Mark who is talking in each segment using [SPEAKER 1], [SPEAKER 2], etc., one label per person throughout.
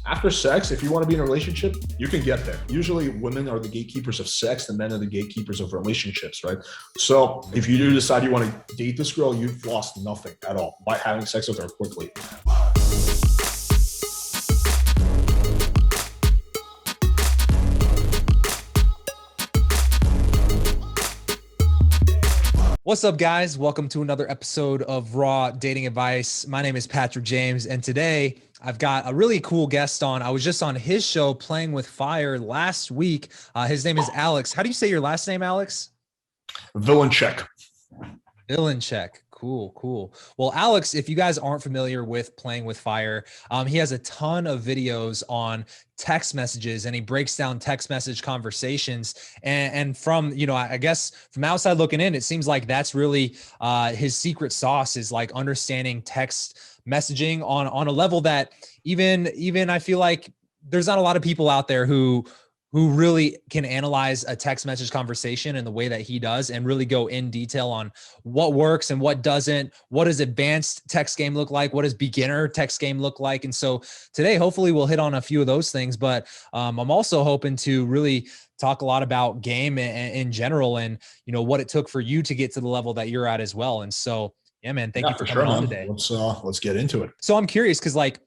[SPEAKER 1] After sex, if you want to be in a relationship, you can get there. Usually women are the gatekeepers of sex and men are the gatekeepers of relationships, right? So if you do decide you want to date this girl, you've lost nothing at all by having sex with her quickly.
[SPEAKER 2] What's up, guys? Welcome to another episode of Raw Dating Advice. My name is Patrick James, and today I've got a really cool guest on. I was just on his show, Playing with Fire, last week. His name is Alex. How do you say your last name, Alex?
[SPEAKER 1] Villaincheck.
[SPEAKER 2] Villaincheck. Cool. Well, Alex, if you guys aren't familiar with Playing with Fire, he has a ton of videos on text messages and he breaks down text message conversations. And from, I guess from outside looking in, it seems like that's really his secret sauce is like understanding text messaging on a level that even I feel like there's not a lot of people out there who really can analyze a text message conversation in the way that he does and really go in detail on what works and what doesn't. What does advanced text game look like? What does beginner text game look like? And so today, hopefully we'll hit on a few of those things, but I'm also hoping to really talk a lot about game in general and, what it took for you to get to the level that you're at as well. And so, yeah, man, thank you for coming on today.
[SPEAKER 1] Let's get into it.
[SPEAKER 2] So I'm curious because like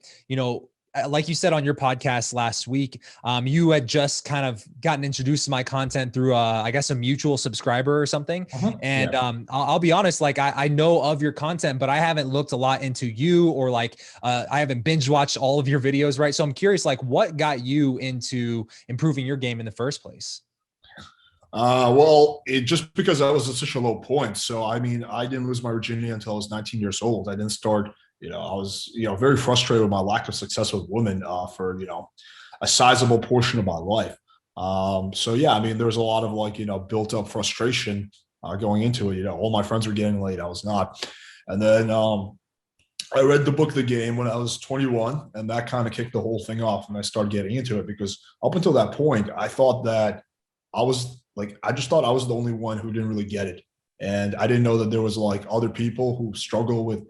[SPEAKER 2] you said on your podcast last week, you had just kind of gotten introduced to my content through, I guess, a mutual subscriber or something. And I'll be honest, like I know of your content, but I haven't looked a lot into you or like I haven't binge watched all of your videos, right? So I'm curious, like what got you into improving your game in the first place?
[SPEAKER 1] Just because I was at such a low point. So, I mean, I didn't lose my virginity until I was 19 years old. I didn't start, I was, very frustrated with my lack of success with women for, a sizable portion of my life. There was a lot of built up frustration going into it. All my friends were getting laid. I was not. And then I read the book, The Game, when I was 21, and that kind of kicked the whole thing off. And I started getting into it because up until that point, I thought that I just thought I was the only one who didn't really get it. And I didn't know that there was like other people who struggle with,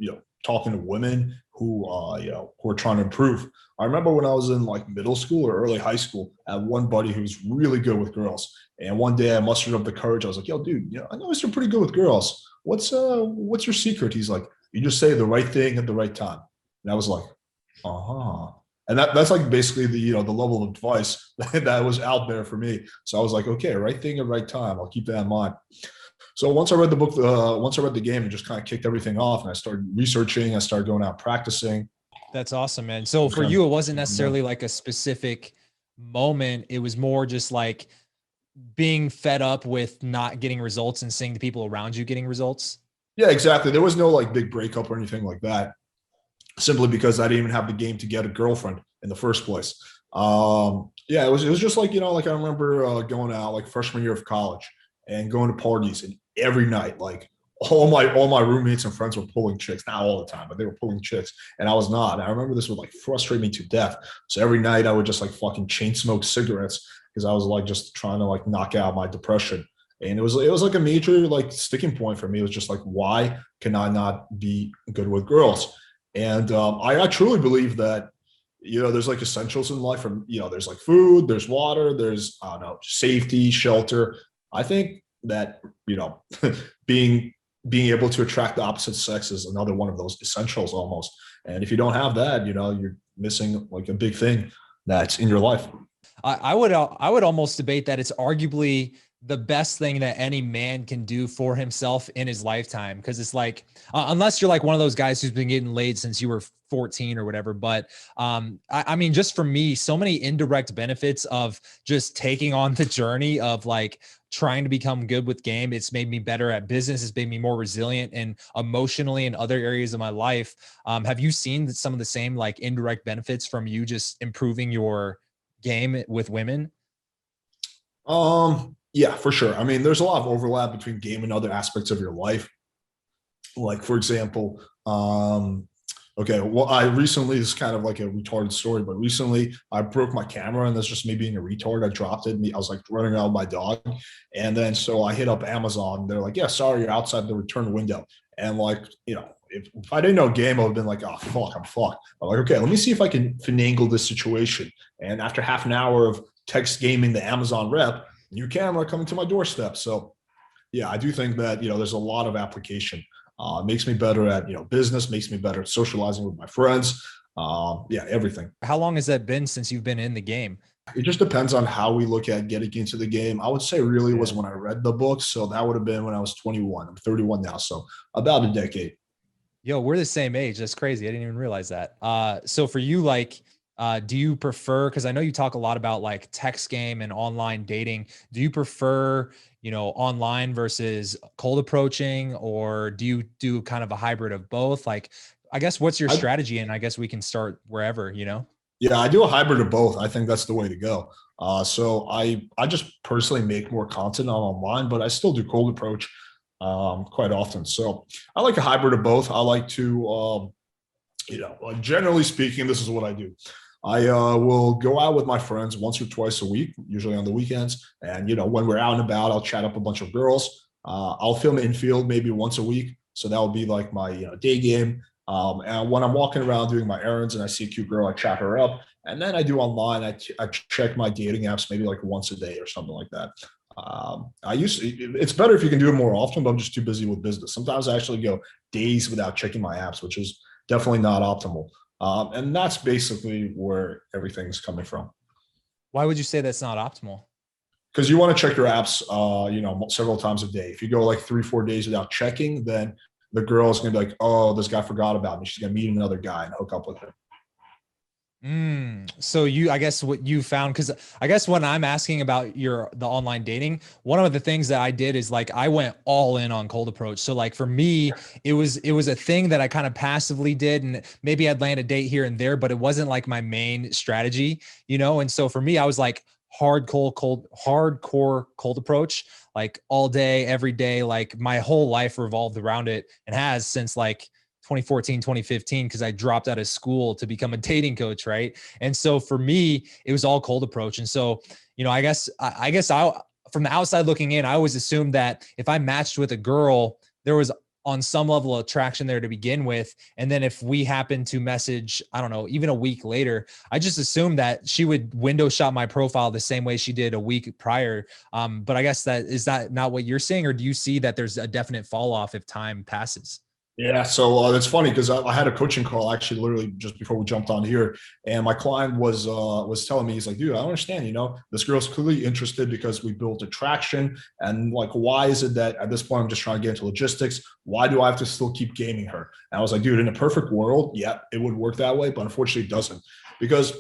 [SPEAKER 1] talking to women who are trying to improve. I remember when I was in like middle school or early high school, I had one buddy who was really good with girls. And one day I mustered up the courage. I was like, yo, dude, I noticed you're pretty good with girls. What's your secret? He's like, you just say the right thing at the right time. And I was like, uh-huh. And that's like basically the level of advice that was out there for me. So I was like, okay, right thing at right time. I'll keep that in mind. So once I read the book, once I read the game, it just kind of kicked everything off. And I started researching. I started going out practicing.
[SPEAKER 2] That's awesome, man. So for you, it wasn't necessarily like a specific moment. It was more just like being fed up with not getting results and seeing the people around you getting results.
[SPEAKER 1] Yeah, exactly. There was no like big breakup or anything like that. Simply because I didn't even have the game to get a girlfriend in the first place. It was just like, like I remember going out like freshman year of college and going to parties, and every night, like all my roommates and friends were pulling chicks, not all the time, but they were pulling chicks and I was not. And I remember this would like frustrate me to death. So every night I would just like fucking chain smoke cigarettes because I was like just trying to like knock out my depression. And it was like a major like sticking point for me. It was just like, why can I not be good with girls? And I truly believe that, there's like essentials in life from, there's like food, there's water, there's, safety, shelter. I think that, being able to attract the opposite sex is another one of those essentials almost. And if you don't have that, you're missing like a big thing that's in your life.
[SPEAKER 2] I would almost debate that it's arguably the best thing that any man can do for himself in his lifetime. Because it's like, unless you're like one of those guys who's been getting laid since you were 14 or whatever. But I mean, just for me, so many indirect benefits of just taking on the journey of like trying to become good with game. It's made me better at business. It's made me more resilient and emotionally in other areas of my life. Have you seen some of the same like indirect benefits from you just improving your game with women?
[SPEAKER 1] Yeah, for sure. I mean, there's a lot of overlap between game and other aspects of your life. Like, for example, I recently, this is kind of like a retarded story, but recently I broke my camera, and that's just me being a retard. I dropped it. I was like running around with my dog. And then so I hit up Amazon. They're like, yeah, sorry, you're outside the return window. And like, if I didn't know game, I would have been like, oh fuck, I'm fucked. I'm like, okay, let me see if I can finagle this situation. And after half an hour of text gaming the Amazon rep, new camera coming to my doorstep. So yeah, I do think that there's a lot of application. Makes me better at business, makes me better at socializing with my friends. Yeah, everything.
[SPEAKER 2] How long has that been since you've been in the game?
[SPEAKER 1] It just depends on how we look at getting into the game. I would say really was
[SPEAKER 2] Yeah.
[SPEAKER 1] when I read the book. So that would have been when I was 21. I'm 31 now. So about a decade.
[SPEAKER 2] Yo, we're the same age. That's crazy. I didn't even realize that. So for you, like, do you prefer, because I know you talk a lot about like text game and online dating. Do you prefer, online versus cold approaching, or do you do kind of a hybrid of both? Like, I guess what's your
[SPEAKER 1] I,
[SPEAKER 2] strategy? And I guess we can start wherever.
[SPEAKER 1] yeah, I do a hybrid of both. I think that's the way to go. So I just personally make more content on online, but I still do cold approach quite often. So I like a hybrid of both. I like to generally speaking, this is what I do. I will go out with my friends once or twice a week, usually on the weekends. And, when we're out and about, I'll chat up a bunch of girls. I'll film infield maybe once a week. So that would be like my day game. And when I'm walking around doing my errands and I see a cute girl, I chat her up. And then I do online, I check my dating apps maybe like once a day or something like that. It's better if you can do it more often, but I'm just too busy with business. Sometimes I actually go days without checking my apps, which is definitely not optimal. And that's basically where everything's coming from.
[SPEAKER 2] Why would you say that's not optimal?
[SPEAKER 1] Because you want to check your apps, several times a day. If you go like 3-4 days without checking, then the girl is going to be like, oh, this guy forgot about me. She's going to meet another guy and hook up with him.
[SPEAKER 2] So I guess what you found, because I guess when I'm asking about the online dating, one of the things that I did is like, I went all in on cold approach. So like for me, it was a thing that I kind of passively did, and maybe I'd land a date here and there, but it wasn't like my main strategy, And so for me, I was like hardcore cold approach, like all day, every day, like my whole life revolved around it, and has since like 2014, 2015, because I dropped out of school to become a dating coach. Right. And so for me, it was all cold approach. And so, I guess from the outside looking in, I always assumed that if I matched with a girl, there was on some level of attraction there to begin with. And then if we happened to message, I don't know, even a week later, I just assumed that she would window shop my profile the same way she did a week prior. But I guess is that not what you're saying? Or do you see that there's a definite fall off if time passes?
[SPEAKER 1] Yeah, so it's funny because I had a coaching call actually literally just before we jumped on here, and my client was telling me, he's like, dude, I don't understand, this girl's clearly interested because we built attraction, and like, why is it that at this point I'm just trying to get into logistics? Why do I have to still keep gaming her? And I was like, dude, in a perfect world, yeah, it would work that way, but unfortunately it doesn't, because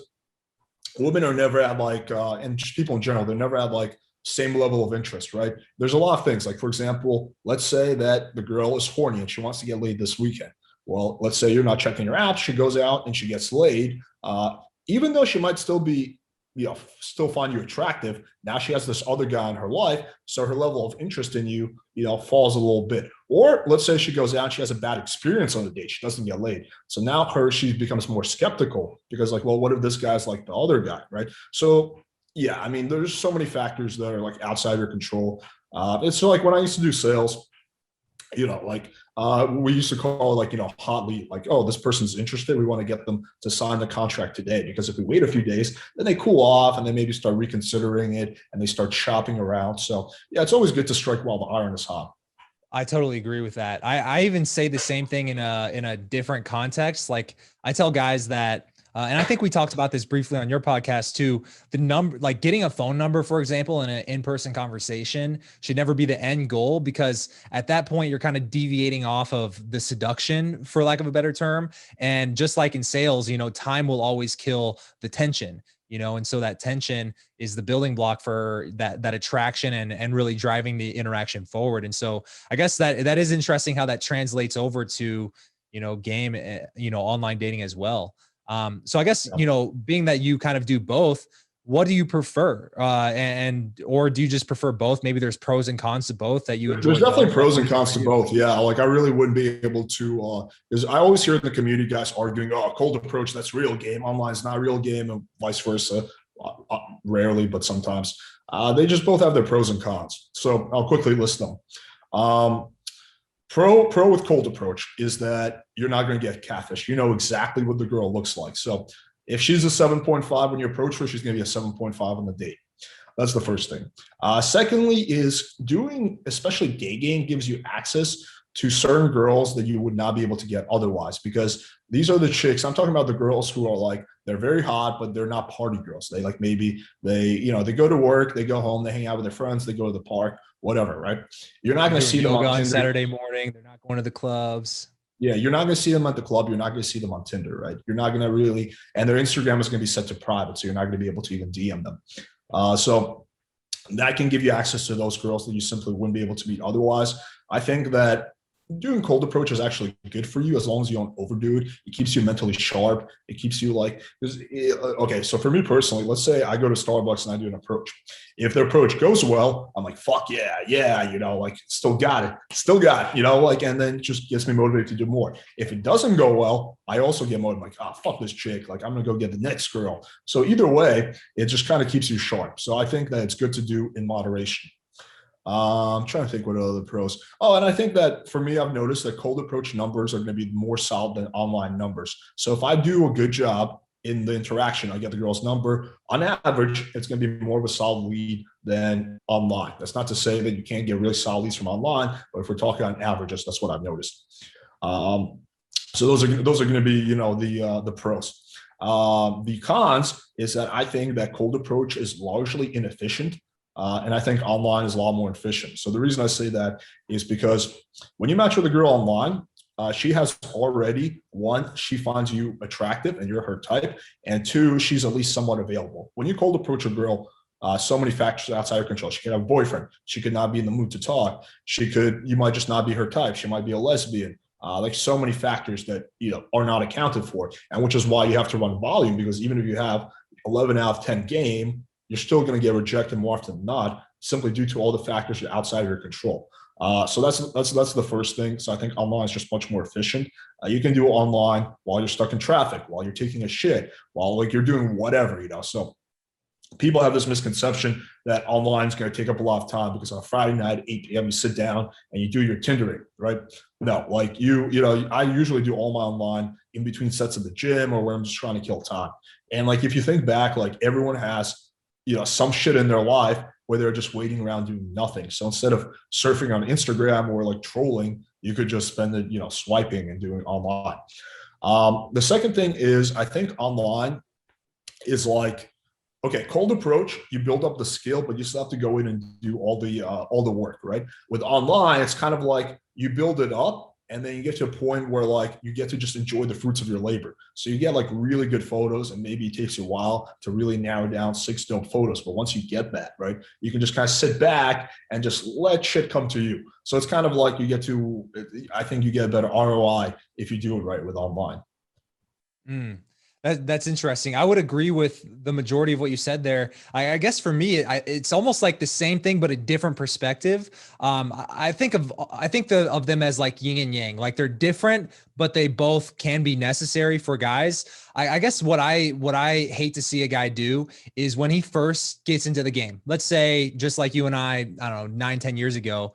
[SPEAKER 1] women are never at like, and just people in general, they're never at like same level of interest, right? There's a lot of things. Like, for example, let's say that the girl is horny and she wants to get laid this weekend. Well, let's say you're not checking your app. She goes out and she gets laid. Even though she might still be, still find you attractive, now she has this other guy in her life. So her level of interest in you, falls a little bit. Or let's say she goes out and she has a bad experience on the date. She doesn't get laid. So now she becomes more skeptical because like, well, what if this guy's like the other guy, right? So yeah, I mean, there's so many factors that are like outside your control. It's like when I used to do sales, we used to call it like, hot lead, like, oh, this person's interested. We want to get them to sign the contract today, because if we wait a few days, then they cool off and they maybe start reconsidering it and they start shopping around. So yeah, it's always good to strike while the iron is hot.
[SPEAKER 2] I totally agree with that. I even say the same thing in a different context. Like I tell guys that, and I think we talked about this briefly on your podcast too. The number, like getting a phone number, for example, in an in-person conversation should never be the end goal, because at that point you're kind of deviating off of the seduction, for lack of a better term. And just like in sales, time will always kill the tension. And so that tension is the building block for that attraction and really driving the interaction forward. And so I guess that is interesting how that translates over to, game, online dating as well. So I guess, being that you kind of do both, what do you prefer? Or do you just prefer both? Maybe there's pros and cons to both that you enjoy.
[SPEAKER 1] There's definitely
[SPEAKER 2] both.
[SPEAKER 1] pros and cons to both. Yeah. Like I really wouldn't be able to, because I always hear the community guys arguing, oh, cold approach, that's real game. Online's not real game, and vice versa. Rarely, but sometimes. They just both have their pros and cons. So I'll quickly list them. Pro with cold approach is that you're not going to get catfish. You know exactly what the girl looks like. So if she's a 7.5 when you approach her, she's going to be a 7.5 on the date. That's the first thing. Secondly, is doing, especially gay game, gives you access to certain girls that you would not be able to get otherwise, because these are the chicks. I'm talking about the girls who are like, they're very hot, but they're not party girls. They like, maybe they go to work, they go home, they hang out with their friends, they go to the park, whatever, right? You're not going to see them
[SPEAKER 2] yoga
[SPEAKER 1] on
[SPEAKER 2] on
[SPEAKER 1] Tinder.
[SPEAKER 2] Saturday morning. They're not going to the clubs.
[SPEAKER 1] Yeah, you're not going to see them at the club. You're not going to see them on Tinder, right? You're not going to really, and their Instagram is going to be set to private, so you're not going to be able to even DM them. So that can give you access to those girls that you simply wouldn't be able to meet otherwise. I think that doing cold approach is actually good for you as long as you don't overdo it. It keeps you mentally sharp. It keeps you like, okay, so for me personally, let's say I go to Starbucks and I do an approach. If the approach goes well, I'm like, fuck yeah, like still got it, like, and then it just gets me motivated to do more. If it doesn't go well, I also get motivated, like, fuck this chick, like I'm gonna go get the next girl. So either way, it just kind of keeps you sharp. So I think that it's good to do in moderation. I'm trying to think what other pros. Oh, and I think that for me, I've noticed that cold approach numbers are going to be more solid than online numbers. So if I do a good job in the interaction, I get the girl's number. On average, it's going to be more of a solid lead than online. That's not to say that you can't get really solid leads from online, but if we're talking on averages, that's what I've noticed. So those are going to be the pros. The cons is that I think that cold approach is largely inefficient. And I think online is a lot more efficient. So the reason I say that is because when you match with a girl online, she has already, one, she finds you attractive and you're her type, and two, she's at least somewhat available. When you cold approach a girl, so many factors outside her control. She could have a boyfriend. She could not be in the mood to talk. You might just not be her type. She might be a lesbian. Like so many factors that are not accounted for, and which is why you have to run volume, because even if you have 11 out of 10 game, you're still going to get rejected more often than not, simply due to all the factors that are outside of your control. So that's the first thing. So I think online is just much more efficient. You can do it online while you're stuck in traffic, while you're taking a shit, while like you're doing whatever, So people have this misconception that online is going to take up a lot of time because on a Friday night at 8 p.m. you sit down and you do your Tindering, right? No, like I usually do all my online in between sets of the gym or where I'm just trying to kill time. And like if you think back, like everyone has some shit in their life where they're just waiting around doing nothing. So instead of surfing on Instagram or like trolling, you could just spend it, swiping and doing online. The second thing is I think online is like, okay, cold approach, you build up the skill, but you still have to go in and do all the work, right? With online, it's kind of like you build it up and then you get to a point where like you get to just enjoy the fruits of your labor. So you get like really good photos, and maybe it takes you a while to really narrow down 6 dope photos. But once you get that, right, you can just kind of sit back and just let shit come to you. So it's kind of like I think you get a better ROI if you do it right with online.
[SPEAKER 2] That's interesting. I would agree with the majority of what you said there. I guess for me, it's almost like the same thing, but a different perspective. I think of them as like yin and yang, like they're different, but they both can be necessary for guys. I guess what I hate to see a guy do is when he first gets into the game, let's say, just like you and I don't know, 9-10 years ago,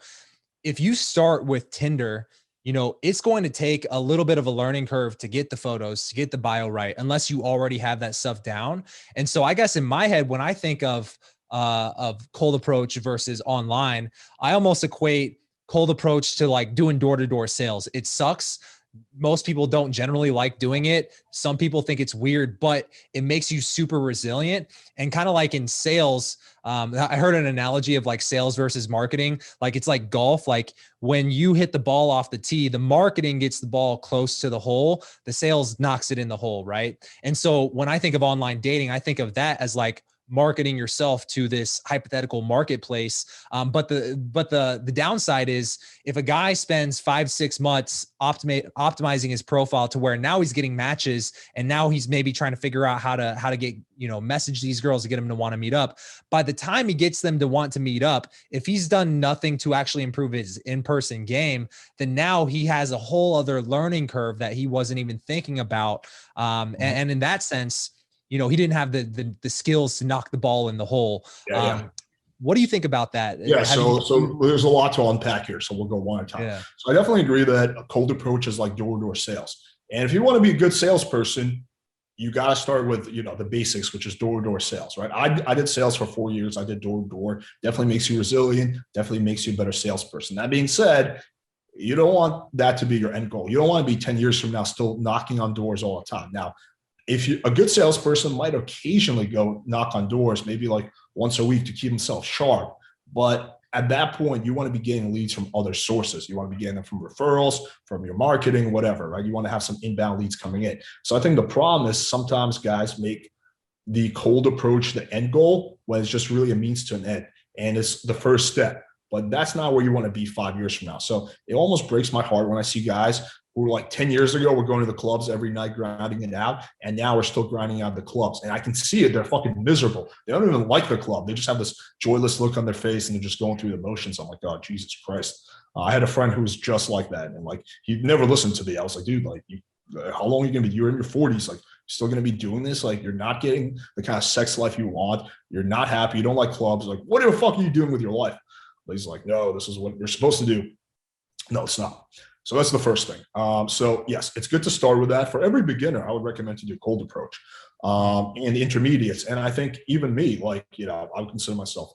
[SPEAKER 2] if you start with Tinder, it's going to take a little bit of a learning curve to get the photos, to get the bio right, unless you already have that stuff down. And so I guess in my head, when I think of cold approach versus online, I almost equate cold approach to like doing door-to-door sales. It sucks. Most people don't generally like doing it. Some people think it's weird, but it makes you super resilient. And kind of like in sales, I heard an analogy of like sales versus marketing. Like it's like golf. Like when you hit the ball off the tee, the marketing gets the ball close to the hole. The sales knocks it in the hole, right? And so when I think of online dating, I think of that as like marketing yourself to this hypothetical marketplace. But the downside is if a guy spends 5-6 months optimizing his profile to where now he's getting matches and now he's maybe trying to figure out how to get, message these girls to get them to want to meet up. By the time he gets them to want to meet up, if he's done nothing to actually improve his in-person game, then now he has a whole other learning curve that he wasn't even thinking about. And in that sense, he didn't have the skills to knock the ball in the hole.
[SPEAKER 1] Yeah.
[SPEAKER 2] what do you think about that?
[SPEAKER 1] Yeah,
[SPEAKER 2] Have you?
[SPEAKER 1] so there's a lot to unpack here, so we'll go one at a time.
[SPEAKER 2] Yeah.
[SPEAKER 1] So I definitely agree that a cold approach is like door-to-door sales. And if you want to be a good salesperson, you got to start with, the basics, which is door-to-door sales, right? I did sales for 4 years. I did door-to-door. Definitely makes you resilient, definitely makes you a better salesperson. That being said, you don't want that to be your end goal. You don't want to be 10 years from now still knocking on doors all the time. Now, if you a good salesperson might occasionally go knock on doors, maybe like once a week to keep himself sharp. But at that point, you want to be getting leads from other sources. You want to be getting them from referrals, from your marketing, whatever, right? You want to have some inbound leads coming in. So I think the problem is sometimes guys make the cold approach the end goal when it's just really a means to an end. And it's the first step. But that's not where you want to be 5 years from now. So it almost breaks my heart when I see guys who were like 10 years ago, we're going to the clubs every night, grinding it out. And now we're still grinding out the clubs. And I can see it. They're fucking miserable. They don't even like the club. They just have this joyless look on their face and they're just going through the motions. I'm like, God, Jesus Christ. I had a friend who was just like that. And like, he never listened to me. I was like, dude, like, how long are you going to be? You're in your 40s. Like, you're still going to be doing this? Like, you're not getting the kind of sex life you want. You're not happy. You don't like clubs. Like, what the fuck are you doing with your life? But he's like, no, this is what you're supposed to do. No, it's not. So that's the first thing. So yes, it's good to start with that. For every beginner, I would recommend to do cold approach and intermediates. And I think even me, like, I would consider myself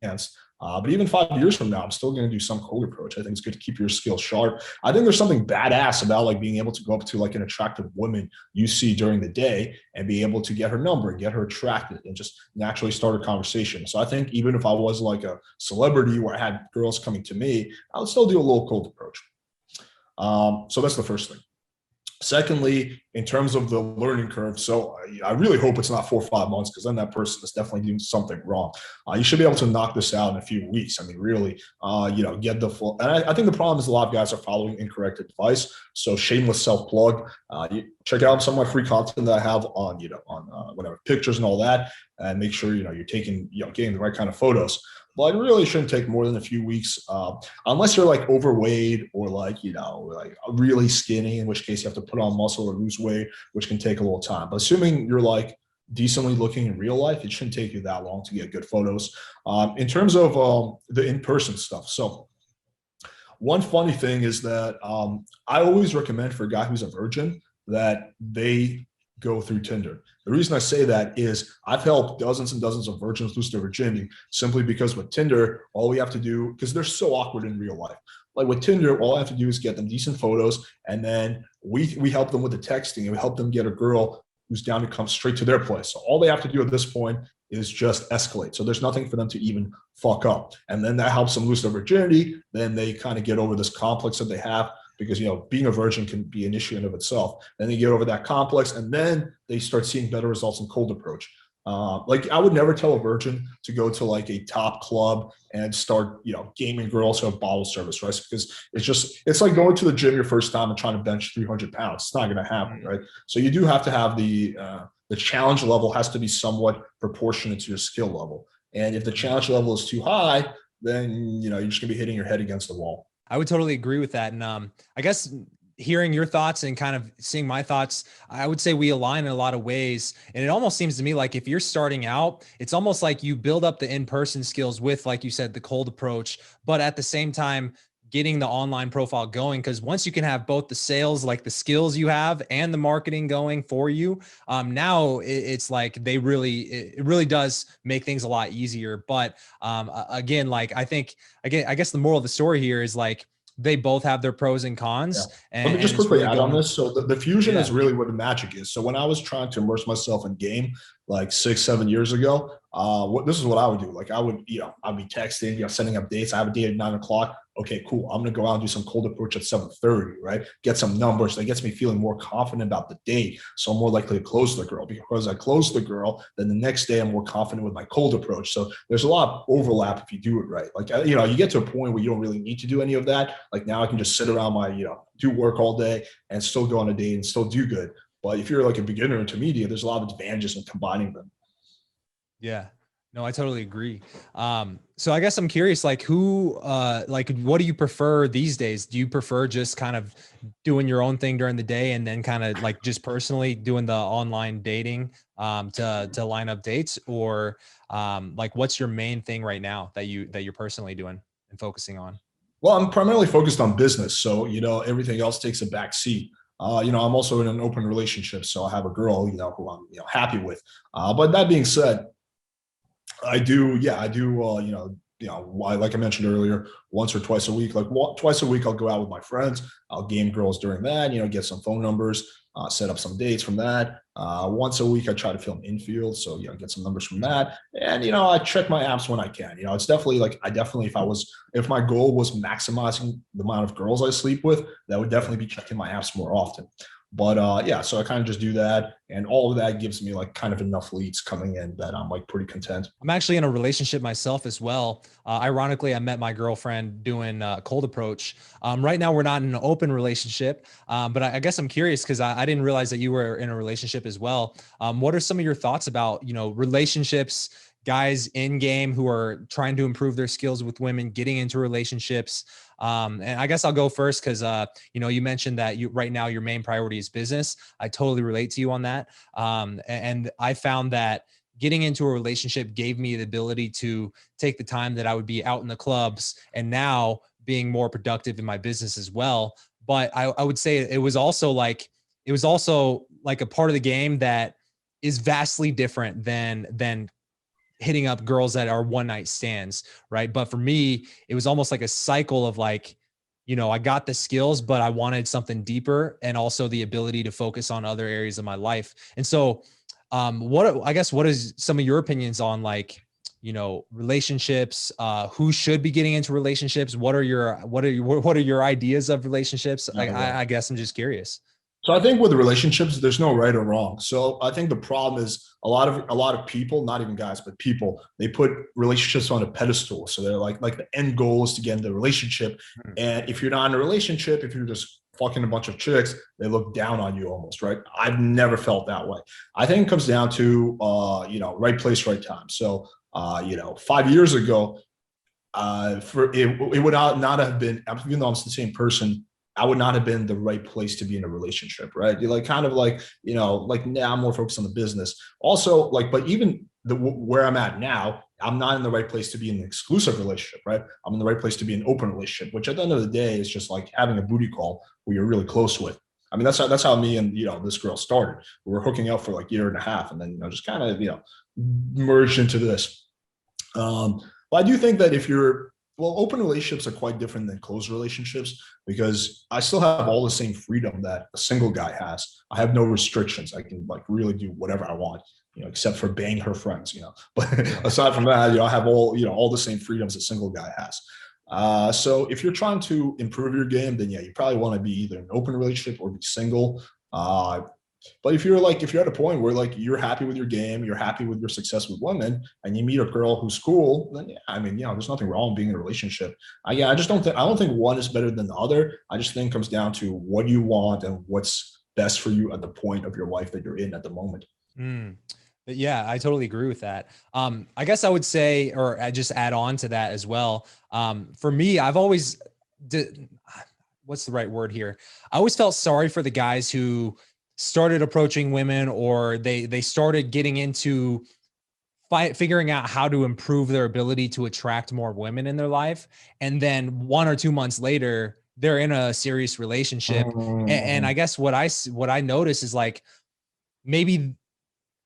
[SPEAKER 1] advanced. But even 5 years from now, I'm still going to do some cold approach. I think it's good to keep your skills sharp. I think there's something badass about like being able to go up to like an attractive woman you see during the day and be able to get her number and get her attracted and just naturally start a conversation. So I think even if I was like a celebrity where I had girls coming to me, I would still do a little cold approach. So that's the first thing. Secondly, in terms of the learning curve, so I really hope it's not 4 or 5 months because then that person is definitely doing something wrong. You should be able to knock this out in a few weeks. I mean, really, get the full. And I think the problem is a lot of guys are following incorrect advice. So shameless self plug. You check out some of my free content that I have on, whatever pictures and all that, and make sure you're taking, getting the right kind of photos. But it really shouldn't take more than a few weeks, unless you're like overweight or like, like really skinny, in which case you have to put on muscle or lose weight, which can take a little time. But assuming you're like decently looking in real life, it shouldn't take you that long to get good photos. In terms of the in-person stuff. So one funny thing is that I always recommend for a guy who's a virgin that they go through Tinder. The reason I say that is I've helped dozens and dozens of virgins lose their virginity simply because with Tinder, all we have to do, because they're so awkward in real life. Like with Tinder, all I have to do is get them decent photos, and then we help them with the texting, and we help them get a girl who's down to come straight to their place. So all they have to do at this point is just escalate. So there's nothing for them to even fuck up. And then that helps them lose their virginity. Then they kind of get over this complex that they have, because being a virgin can be an issue in of itself. Then they get over that complex, and then they start seeing better results in cold approach. Like I would never tell a virgin to go to like a top club and start, gaming girls who have bottle service, right? Because it's like going to the gym your first time and trying to bench 300 pounds. It's not going to happen, right? So you do have to have the challenge level has to be somewhat proportionate to your skill level. And if the challenge level is too high, then, you're just gonna be hitting your head against the wall.
[SPEAKER 2] I would totally agree with that. And I guess hearing your thoughts and kind of seeing my thoughts, I would say we align in a lot of ways. And it almost seems to me like if you're starting out, it's almost like you build up the in-person skills with, like you said, the cold approach, but at the same time, getting the online profile going. Because once you can have both the sales, like the skills you have, and the marketing going for you, now it's like it really does make things a lot easier. But again, like I guess the moral of the story here is like they both have their pros and cons.
[SPEAKER 1] Yeah.
[SPEAKER 2] And
[SPEAKER 1] let me just quickly
[SPEAKER 2] really
[SPEAKER 1] add on this. So the fusion is
[SPEAKER 2] Yeah.
[SPEAKER 1] really where the magic is. So when I was trying to immerse myself in game like 6-7 years ago, this is what I would do. Like I would, I'd be texting, setting up dates. I have a date at 9:00. Okay, cool. I'm going to go out and do some cold approach at 7:30, right? Get some numbers. That gets me feeling more confident about the date. So I'm more likely to close the girl, because I close the girl, then the next day I'm more confident with my cold approach. So there's a lot of overlap if you do it right. Like, you get to a point where you don't really need to do any of that. Like now I can just sit around my, do work all day and still go on a date and still do good. But if you're like a beginner intermediate, there's a lot of advantages in combining them.
[SPEAKER 2] Yeah. No, I totally agree. So I guess I'm curious, like what do you prefer these days? Do you prefer just kind of doing your own thing during the day and then kind of like just personally doing the online dating to line up dates, or like what's your main thing right now that you're personally doing and focusing on?
[SPEAKER 1] Well, I'm primarily focused on business, so everything else takes a back seat. I'm also in an open relationship, so I have a girl, who I'm happy with. But that being said, I do. Like I mentioned earlier, once or twice a week. Like twice a week, I'll go out with my friends. I'll game girls during that. Get some phone numbers, set up some dates from that. Once a week, I try to film infield, so get some numbers from that. And I check my apps when I can. It's definitely like I definitely if my goal was maximizing the amount of girls I sleep with, that would definitely be checking my apps more often. But yeah, so I kind of just do that, and all of that gives me like kind of enough leads coming in that I'm like pretty content.
[SPEAKER 2] I'm actually in a relationship myself as well. Ironically, I met my girlfriend doing cold approach. Right now, we're not in an open relationship, but I guess I'm curious because I didn't realize that you were in a relationship as well. What are some of your thoughts about relationships, guys in game who are trying to improve their skills with women, getting into relationships? And I guess I'll go first because you mentioned that right now your main priority is business. I totally relate to you on that, and I found that getting into a relationship gave me the ability to take the time that I would be out in the clubs and now being more productive in my business as well. But I would say it was also like a part of the game that is vastly different than hitting up girls that are one night stands, right? But for me, it was almost like a cycle of like, I got the skills, but I wanted something deeper and also the ability to focus on other areas of my life. And so what is some of your opinions on like, relationships, who should be getting into relationships? What are your ideas of relationships? I guess I'm just curious.
[SPEAKER 1] So I think with relationships, there's no right or wrong. So I think the problem is a lot of people, not even guys, but people, they put relationships on a pedestal. So they're like the end goal is to get into a relationship. And if you're not in a relationship, if you're just fucking a bunch of chicks, they look down on you almost, right? I've never felt that way. I think it comes down to right place, right time. So 5 years ago, for it would not have been, even though I'm the same person, I would not have been the right place to be in a relationship, right? You're like kind of like now I'm more focused on the business. Also, but even where I'm at now, I'm not in the right place to be in an exclusive relationship, right? I'm in the right place to be in an open relationship, which at the end of the day is just like having a booty call who you're really close with. I mean, that's how me and this girl started. We were hooking up for like a year and a half, and then just kind of merged into this. But I do think that open relationships are quite different than closed relationships because I still have all the same freedom that a single guy has. I have no restrictions. I can like really do whatever I want, except for bang her friends, But aside from that, I have all the same freedoms a single guy has. So if you're trying to improve your game, then yeah, you probably want to be either in an open relationship or be single. But if you're at a point where like you're happy with your game, you're happy with your success with women, and you meet a girl who's cool, then yeah, I mean, there's nothing wrong with being in a relationship. I don't think one is better than the other. I just think it comes down to what you want and what's best for you at the point of your life that you're in at the moment.
[SPEAKER 2] Mm. Yeah, I totally agree with that. I guess I would say, or I just add on to that as well. For me, I've always what's the right word here? I always felt sorry for the guys who started approaching women, or they started getting into figuring out how to improve their ability to attract more women in their life, and then 1 or 2 months later they're in a serious relationship. And I guess what I notice is like maybe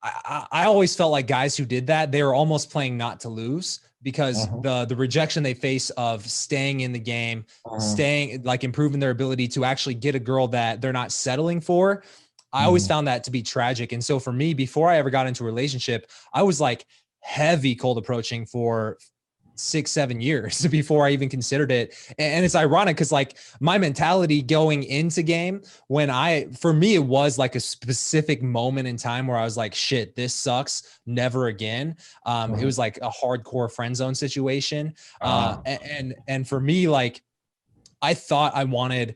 [SPEAKER 2] I always felt like guys who did that, they were almost playing not to lose, because the rejection they face of staying in the game, staying like improving their ability to actually get a girl that they're not settling for. I always found that to be tragic. And so for me, before I ever got into a relationship, I was like heavy cold approaching for 6-7 years before I even considered it. And it's ironic because like my mentality going into game, for me, it was like a specific moment in time where I was like, shit, this sucks, never again. It was like a hardcore friend zone situation. And for me, like, I thought I wanted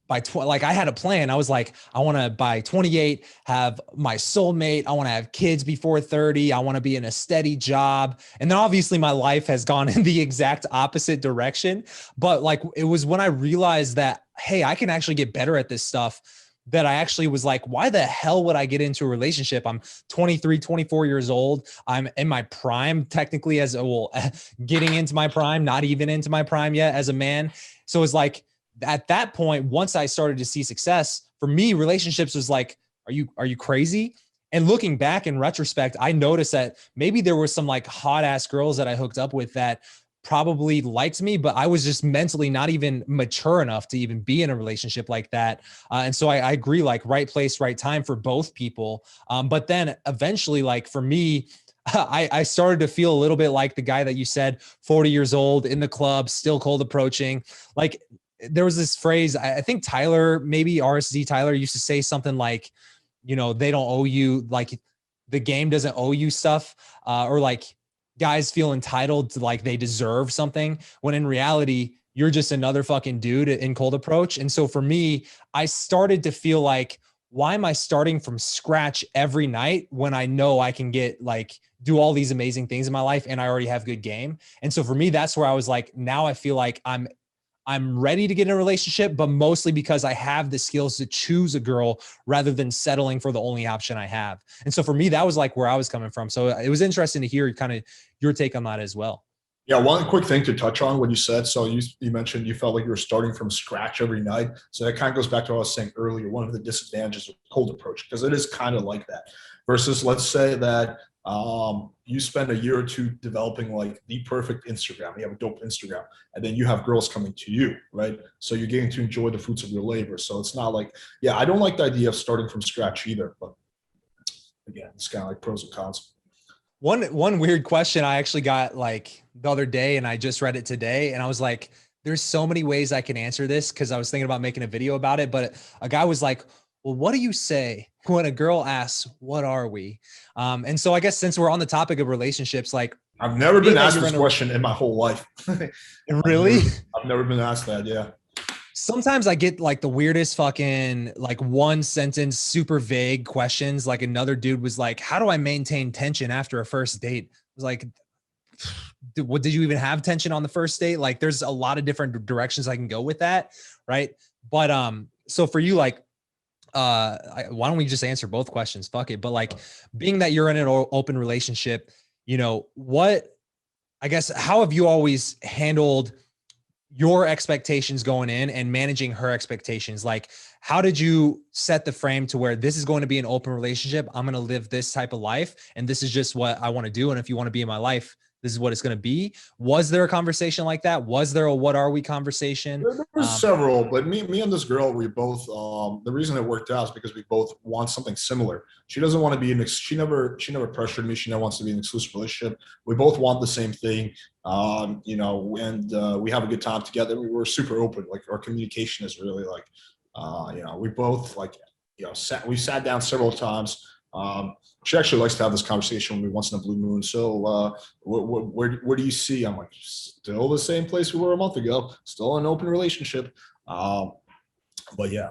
[SPEAKER 2] like I had a plan. I was like, I want to by 28 have my soulmate. I want to have kids before 30. I want to be in a steady job. And then obviously my life has gone in the exact opposite direction. But like, it was when I realized that, hey, I can actually get better at this stuff, that I actually was like, why the hell would I get into a relationship? I'm 23, 24 years old. I'm in my prime, technically, as well, getting into my prime, not even into my prime yet as a man. So it's like, at that point, once I started to see success, for me, relationships was like, are you crazy? And looking back in retrospect, I noticed that maybe there were some like hot ass girls that I hooked up with that probably liked me, but I was just mentally not even mature enough to even be in a relationship like that. And so I agree, like right place, right time for both people. But then eventually, like for me, I started to feel a little bit like the guy that you said, 40 years old in the club, still cold approaching. Like there was this phrase, I think Tyler, maybe RSD Tyler used to say something like, you know, they don't owe you, like the game doesn't owe you stuff, or like guys feel entitled to like they deserve something, when in reality, you're just another fucking dude in cold approach. And so for me, I started to feel like, why am I starting from scratch every night when I know I can get like do all these amazing things in my life and I already have good game? And so for me, that's where I was like, now I feel like I'm ready to get in a relationship, but mostly because I have the skills to choose a girl rather than settling for the only option I have. And so for me, that was like where I was coming from. So it was interesting to hear kind of your take on that as well.
[SPEAKER 1] Yeah, one quick thing to touch on what you said. So you mentioned you felt like you were starting from scratch every night. So that kind of goes back to what I was saying earlier. One of the disadvantages of cold approach, because it is kind of like that. Versus, let's say that you spend a year or two developing like the perfect Instagram. You have a dope Instagram, and then you have girls coming to you, right? So you're getting to enjoy the fruits of your labor. So it's not like, yeah, I don't like the idea of starting from scratch either. But again, it's kind of like pros and cons.
[SPEAKER 2] One weird question I actually got like the other day, and I just read it today, and I was like, there's so many ways I can answer this because I was thinking about making a video about it. But a guy was like, well, what do you say when a girl asks, what are we? And so I guess since we're on the topic of relationships, like
[SPEAKER 1] I've never been
[SPEAKER 2] being that
[SPEAKER 1] asked
[SPEAKER 2] you're
[SPEAKER 1] this
[SPEAKER 2] in a
[SPEAKER 1] question in my whole life.
[SPEAKER 2] really,
[SPEAKER 1] I've never been asked that. Yeah.
[SPEAKER 2] sometimes I get like the weirdest fucking like one sentence, super vague questions. Like another dude was like, how do I maintain tension after a first date? I was like, what did you even have tension on the first date? Like there's a lot of different directions I can go with that. Right. But, so for you, like, why don't we just answer both questions? Fuck it. But like being that you're in an open relationship, you know, I guess, how have you always handled your expectations going in and managing her expectations? Like, how did you set the frame to where this is going to be an open relationship? I'm going to live this type of life, and this is just what I want to do. And if you want to be in my life, this is what it's going to be. Was there a conversation like that? Was there a what are we conversation?
[SPEAKER 1] There was several, but me and this girl, we both. The reason it worked out is because we both want something similar. She doesn't want to be in. She never pressured me. She never wants to be in an exclusive relationship. We both want the same thing, and we have a good time together. We were super open. Like our communication is really like, we both like, we sat down several times. She actually likes to have this conversation with me once in a blue moon. So, where do you see? I'm like, still the same place we were a month ago, still an open relationship. But yeah,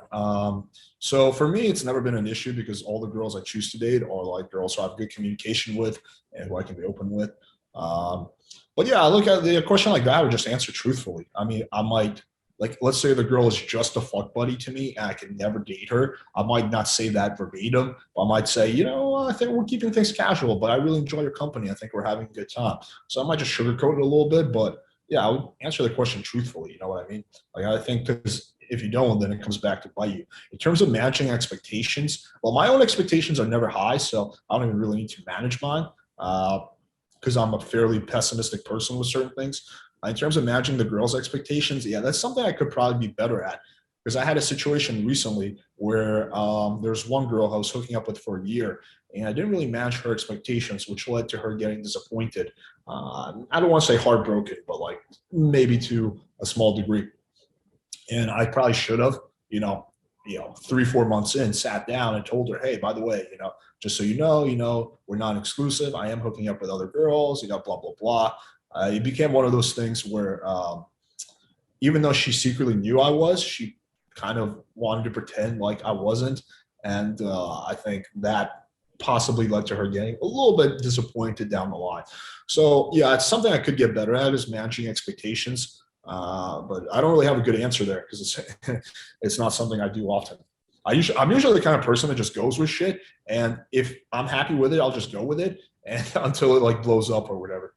[SPEAKER 1] so for me, it's never been an issue because all the girls I choose to date are like girls who I have good communication with and who I can be open with. But yeah, I look at the question like that, I would just answer truthfully. I mean, I might, like, let's say the girl is just a fuck buddy to me and I can never date her. I might not say that verbatim, but I might say, I think we're keeping things casual, but I really enjoy your company. I think we're having a good time. So I might just sugarcoat it a little bit, but yeah, I would answer the question truthfully. You know what I mean? Like, I think because if you don't, then it comes back to bite you. In terms of managing expectations, well, my own expectations are never high, so I don't even really need to manage mine because I'm a fairly pessimistic person with certain things. In terms of managing the girls' expectations, yeah, that's something I could probably be better at. Because I had a situation recently where there's one girl I was hooking up with for a year, and I didn't really manage her expectations, which led to her getting disappointed. I don't want to say heartbroken, but like maybe to a small degree. And I probably should have, 3-4 months in, sat down and told her, hey, by the way, just so we're non-exclusive. I am hooking up with other girls, blah, blah, blah. It became one of those things where even though she secretly knew I was, she kind of wanted to pretend like I wasn't. And I think that possibly led to her getting a little bit disappointed down the line. So yeah, it's something I could get better at, is managing expectations. But I don't really have a good answer there because it's not something I do often. I'm usually the kind of person that just goes with shit, and if I'm happy with it, I'll just go with it, and until it like blows up or whatever.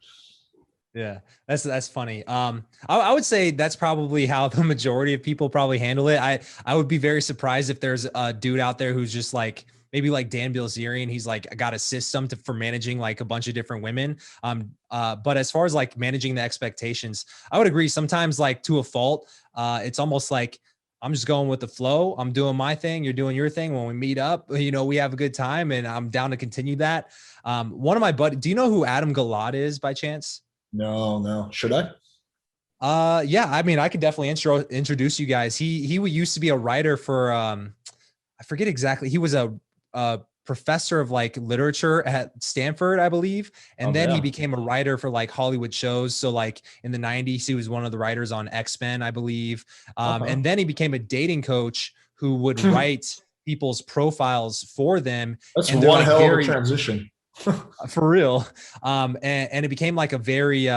[SPEAKER 2] Yeah, that's funny. I would say that's probably how the majority of people probably handle it. I would be very surprised if there's a dude out there who's just like maybe like Dan Bilzerian. He's like got a system for managing like a bunch of different women. But as far as like managing the expectations, I would agree. Sometimes like to a fault, it's almost like I'm just going with the flow. I'm doing my thing. You're doing your thing. When we meet up, we have a good time, and I'm down to continue that. One of my buddies, do you know who Adam Galad is by chance?
[SPEAKER 1] No. Should I?
[SPEAKER 2] Yeah. I mean, I could definitely introduce you guys. He used to be a writer for I forget exactly. He was a professor of like literature at Stanford, I believe, and then he became a writer for like Hollywood shows. So like in the 90s, he was one of the writers on X-Men, I believe, and then he became a dating coach who would write people's profiles for them.
[SPEAKER 1] That's
[SPEAKER 2] and
[SPEAKER 1] one
[SPEAKER 2] like
[SPEAKER 1] hell of a transition.
[SPEAKER 2] For real. And it became like a very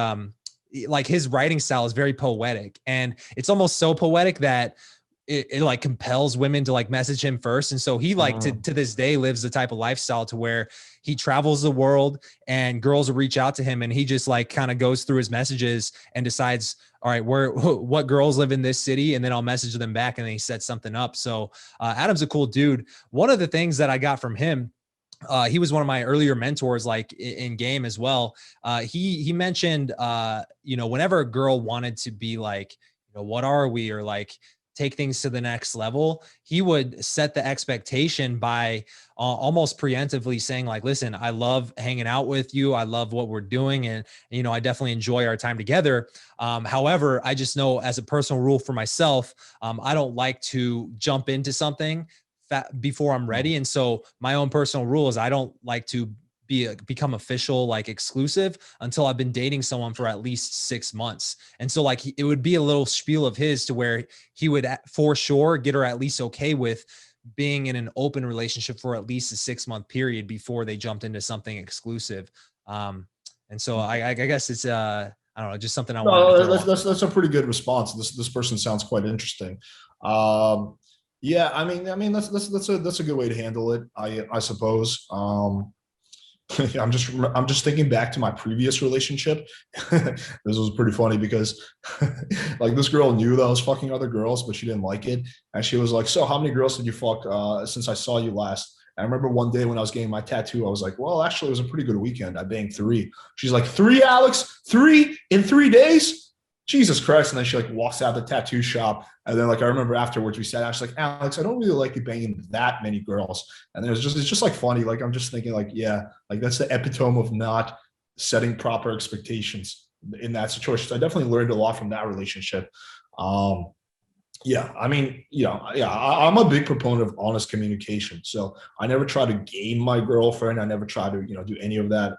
[SPEAKER 2] like his writing style is very poetic, and it's almost so poetic that it like compels women to like message him first. And so he like to this day lives the type of lifestyle to where he travels the world and girls will reach out to him, and he just like kind of goes through his messages and decides, all right, what girls live in this city, and then I'll message them back, and then he sets something up. So Adam's a cool dude. One of the things that I got from him, he was one of my earlier mentors, like in game as well. He mentioned, whenever a girl wanted to be like, what are we, or like take things to the next level, he would set the expectation by almost preemptively saying like, listen, I love hanging out with you. I love what we're doing. And, I definitely enjoy our time together. However, I just know as a personal rule for myself, I don't like to jump into something before I'm ready. And so my own personal rule is I don't like to become official, like exclusive, until I've been dating someone for at least 6 months. And so like it would be a little spiel of his to where he would for sure get her at least okay with being in an open relationship for at least a 6-month period before they jumped into something exclusive. And so I guess it's I don't know, just something I wanted to throw.
[SPEAKER 1] That's a pretty good response. This person sounds quite interesting. Yeah, I mean that's a good way to handle it, I suppose. I'm just thinking back to my previous relationship. This was pretty funny because like this girl knew that I was fucking other girls, but she didn't like it, and she was like, "So how many girls did you fuck since I saw you last?" And I remember one day when I was getting my tattoo, I was like, "Well, actually, it was a pretty good weekend. I banged 3." She's like, "3, Alex? 3 in 3 days?" Jesus Christ. And then she like walks out of the tattoo shop. And then like I remember afterwards we sat down, she's like, "Alex, I don't really like you banging that many girls." And then it's just like funny. Like I'm just thinking like, yeah, like that's the epitome of not setting proper expectations in that situation. So I definitely learned a lot from that relationship. Yeah, I mean, I'm a big proponent of honest communication. So I never try to game my girlfriend. I never try to, do any of that.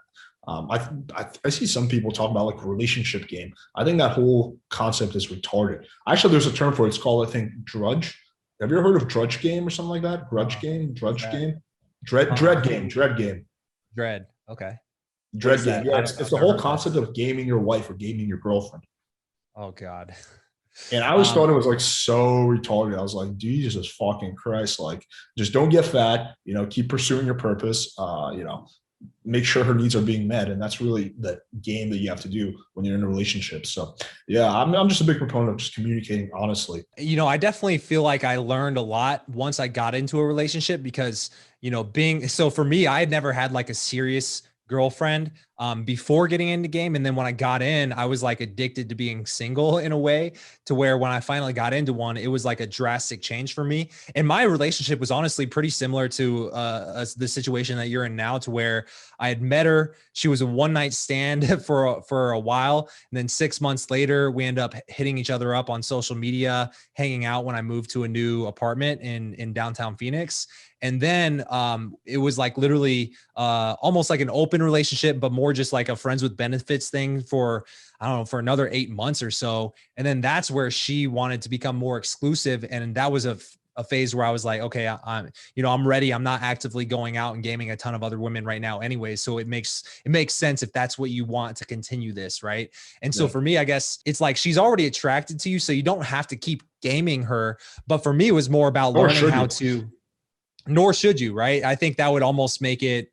[SPEAKER 1] I see some people talk about like relationship game. I think that whole concept is retarded. Actually, there's a term for it. It's called, I think, drudge. Have you ever heard of drudge game or something like that? Grudge game, drudge game, dread game.
[SPEAKER 2] Dread. Okay.
[SPEAKER 1] Dread game. Yeah, it's the whole concept of gaming your wife or gaming your girlfriend.
[SPEAKER 2] Oh God.
[SPEAKER 1] And I always thought it was like so retarded. I was like, Jesus fucking Christ. Like, just don't get fat, keep pursuing your purpose, make sure her needs are being met. And that's really the game that you have to do when you're in a relationship. So yeah, I'm just a big proponent of just communicating honestly.
[SPEAKER 2] I definitely feel like I learned a lot once I got into a relationship because, so for me, I had never had like a serious girlfriend before getting into game. And then when I got in, I was like addicted to being single in a way, to where when I finally got into one, it was like a drastic change for me. And my relationship was honestly pretty similar to the situation that you're in now, to where I had met her. She was a one-night stand for a while. And then 6 months later, we end up hitting each other up on social media, hanging out when I moved to a new apartment in downtown Phoenix. And then it was like literally almost like an open relationship, but more more just like a friends with benefits thing for, I don't know, for another 8 months or so. And then that's where she wanted to become more exclusive. And that was a phase where I was like, okay, I'm ready. I'm not actively going out and gaming a ton of other women right now anyway. So it makes sense if that's what you want to continue this. Right. And so for me, I guess it's like, she's already attracted to you, so you don't have to keep gaming her. But for me, it was more about learning how to, nor should you, right? I think that would almost make it,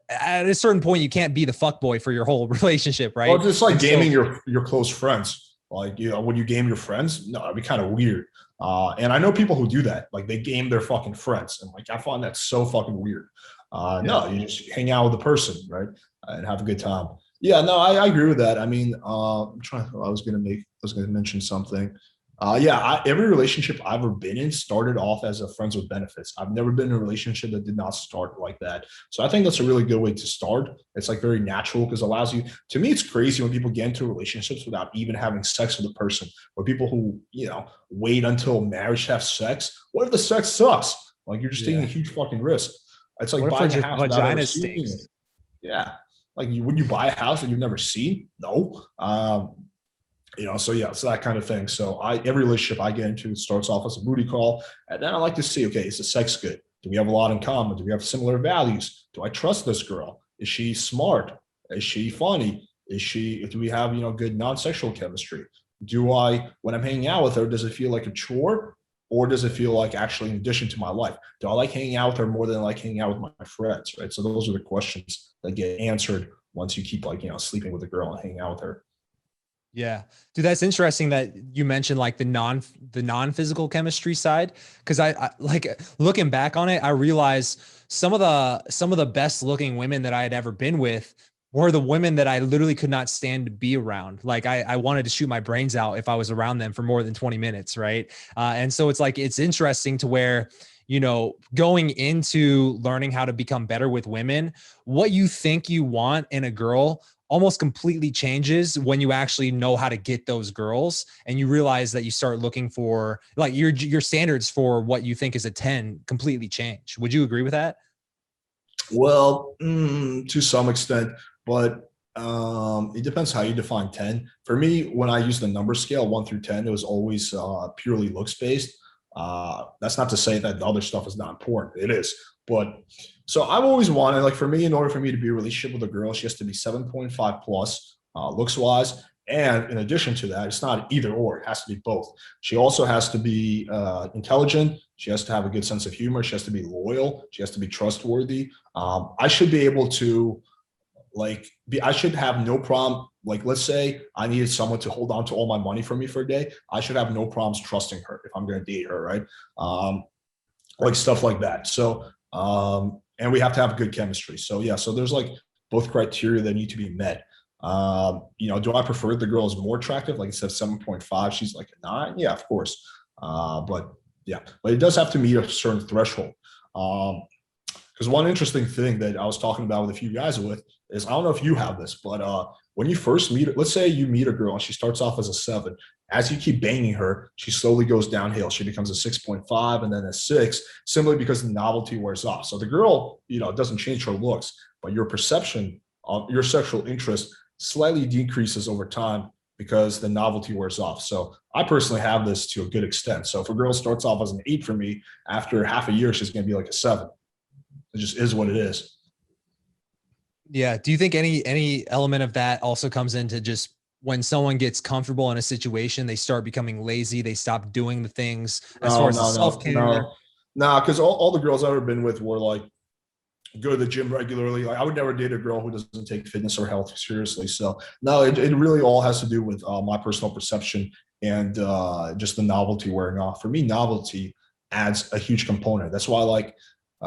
[SPEAKER 2] at a certain point, you can't be the fuckboy for your whole relationship, right?
[SPEAKER 1] Well, it's like gaming your close friends. Like, when you game your friends, no, it'd be kind of weird. And I know people who do that. Like, they game their fucking friends. And like, I find that so fucking weird. No, you just hang out with the person, right? And have a good time. Yeah, no, I agree with that. I mean, I'm trying. I was gonna mention something. Every relationship I've ever been in started off as a friends with benefits. I've never been in a relationship that did not start like that. So I think that's a really good way to start. It's like very natural because it allows you, to me, it's crazy when people get into relationships without even having sex with a person, or people who, wait until marriage to have sex. What if the sex sucks? Like, you're just taking a huge fucking risk. It's like buying a house without ever seeing it. Yeah. Like, would you buy a house that you've never seen? No. So that kind of thing. So every relationship I get into starts off as a booty call. And then I like to see, okay, is the sex good? Do we have a lot in common? Do we have similar values? Do I trust this girl? Is she smart? Is she funny? Do we have, good non-sexual chemistry? When I'm hanging out with her, does it feel like a chore? Or does it feel like actually an addition to my life? Do I like hanging out with her more than I like hanging out with my friends, right? So those are the questions that get answered once you keep sleeping with a girl and hanging out with her.
[SPEAKER 2] Yeah, dude, that's interesting that you mentioned like the non-physical chemistry side. Cause I like looking back on it, I realized some of the best looking women that I had ever been with were the women that I literally could not stand to be around. Like I wanted to shoot my brains out if I was around them for more than 20 minutes. Right. And so it's like, it's interesting to where, going into learning how to become better with women, what you think you want in a girl almost completely changes when you actually know how to get those girls, and you realize that you start looking for like your standards for what you think is a 10 completely change. Would you agree with that?
[SPEAKER 1] Well, to some extent, but it depends how you define 10. For me, when I use the number scale 1 through 10, it was always purely looks based. That's not to say that the other stuff is not important. It is. But so I've always wanted, like, for me, in order for me to be in a relationship with a girl, she has to be 7.5 plus looks wise. And in addition to that, it's not either or, it has to be both. She also has to be intelligent. She has to have a good sense of humor. She has to be loyal. She has to be trustworthy. I should be able to I should have no problem. Like, let's say I needed someone to hold on to all my money for me for a day. I should have no problems trusting her if I'm going to date her, right? Like stuff like that. So, and we have to have good chemistry. So yeah, so there's like both criteria that need to be met. Do I prefer the girl is more attractive? Like, instead of 7.5, she's like a 9. Yeah, of course. But it does have to meet a certain threshold. Because one interesting thing that I was talking about with a few guys is, I don't know if you have this, but when you first meet, let's say you meet a girl and she starts off as a 7. As you keep banging her, she slowly goes downhill. She becomes a 6.5 and then a 6, simply because the novelty wears off. So the girl, doesn't change her looks, but your perception of your sexual interest slightly decreases over time because the novelty wears off. So I personally have this to a good extent. So if a girl starts off as an 8 for me, after half a year, she's going to be like a 7. It just is what it is.
[SPEAKER 2] Yeah. Do you think any element of that also comes into just when someone gets comfortable in a situation, they start becoming lazy, they stop doing the things as far as the self-care?
[SPEAKER 1] No, because all the girls I've ever been with were like, go to the gym regularly. Like, I would never date a girl who doesn't take fitness or health seriously. So no, it really all has to do with my personal perception and just the novelty wearing off. For me, novelty adds a huge component. That's why, like, a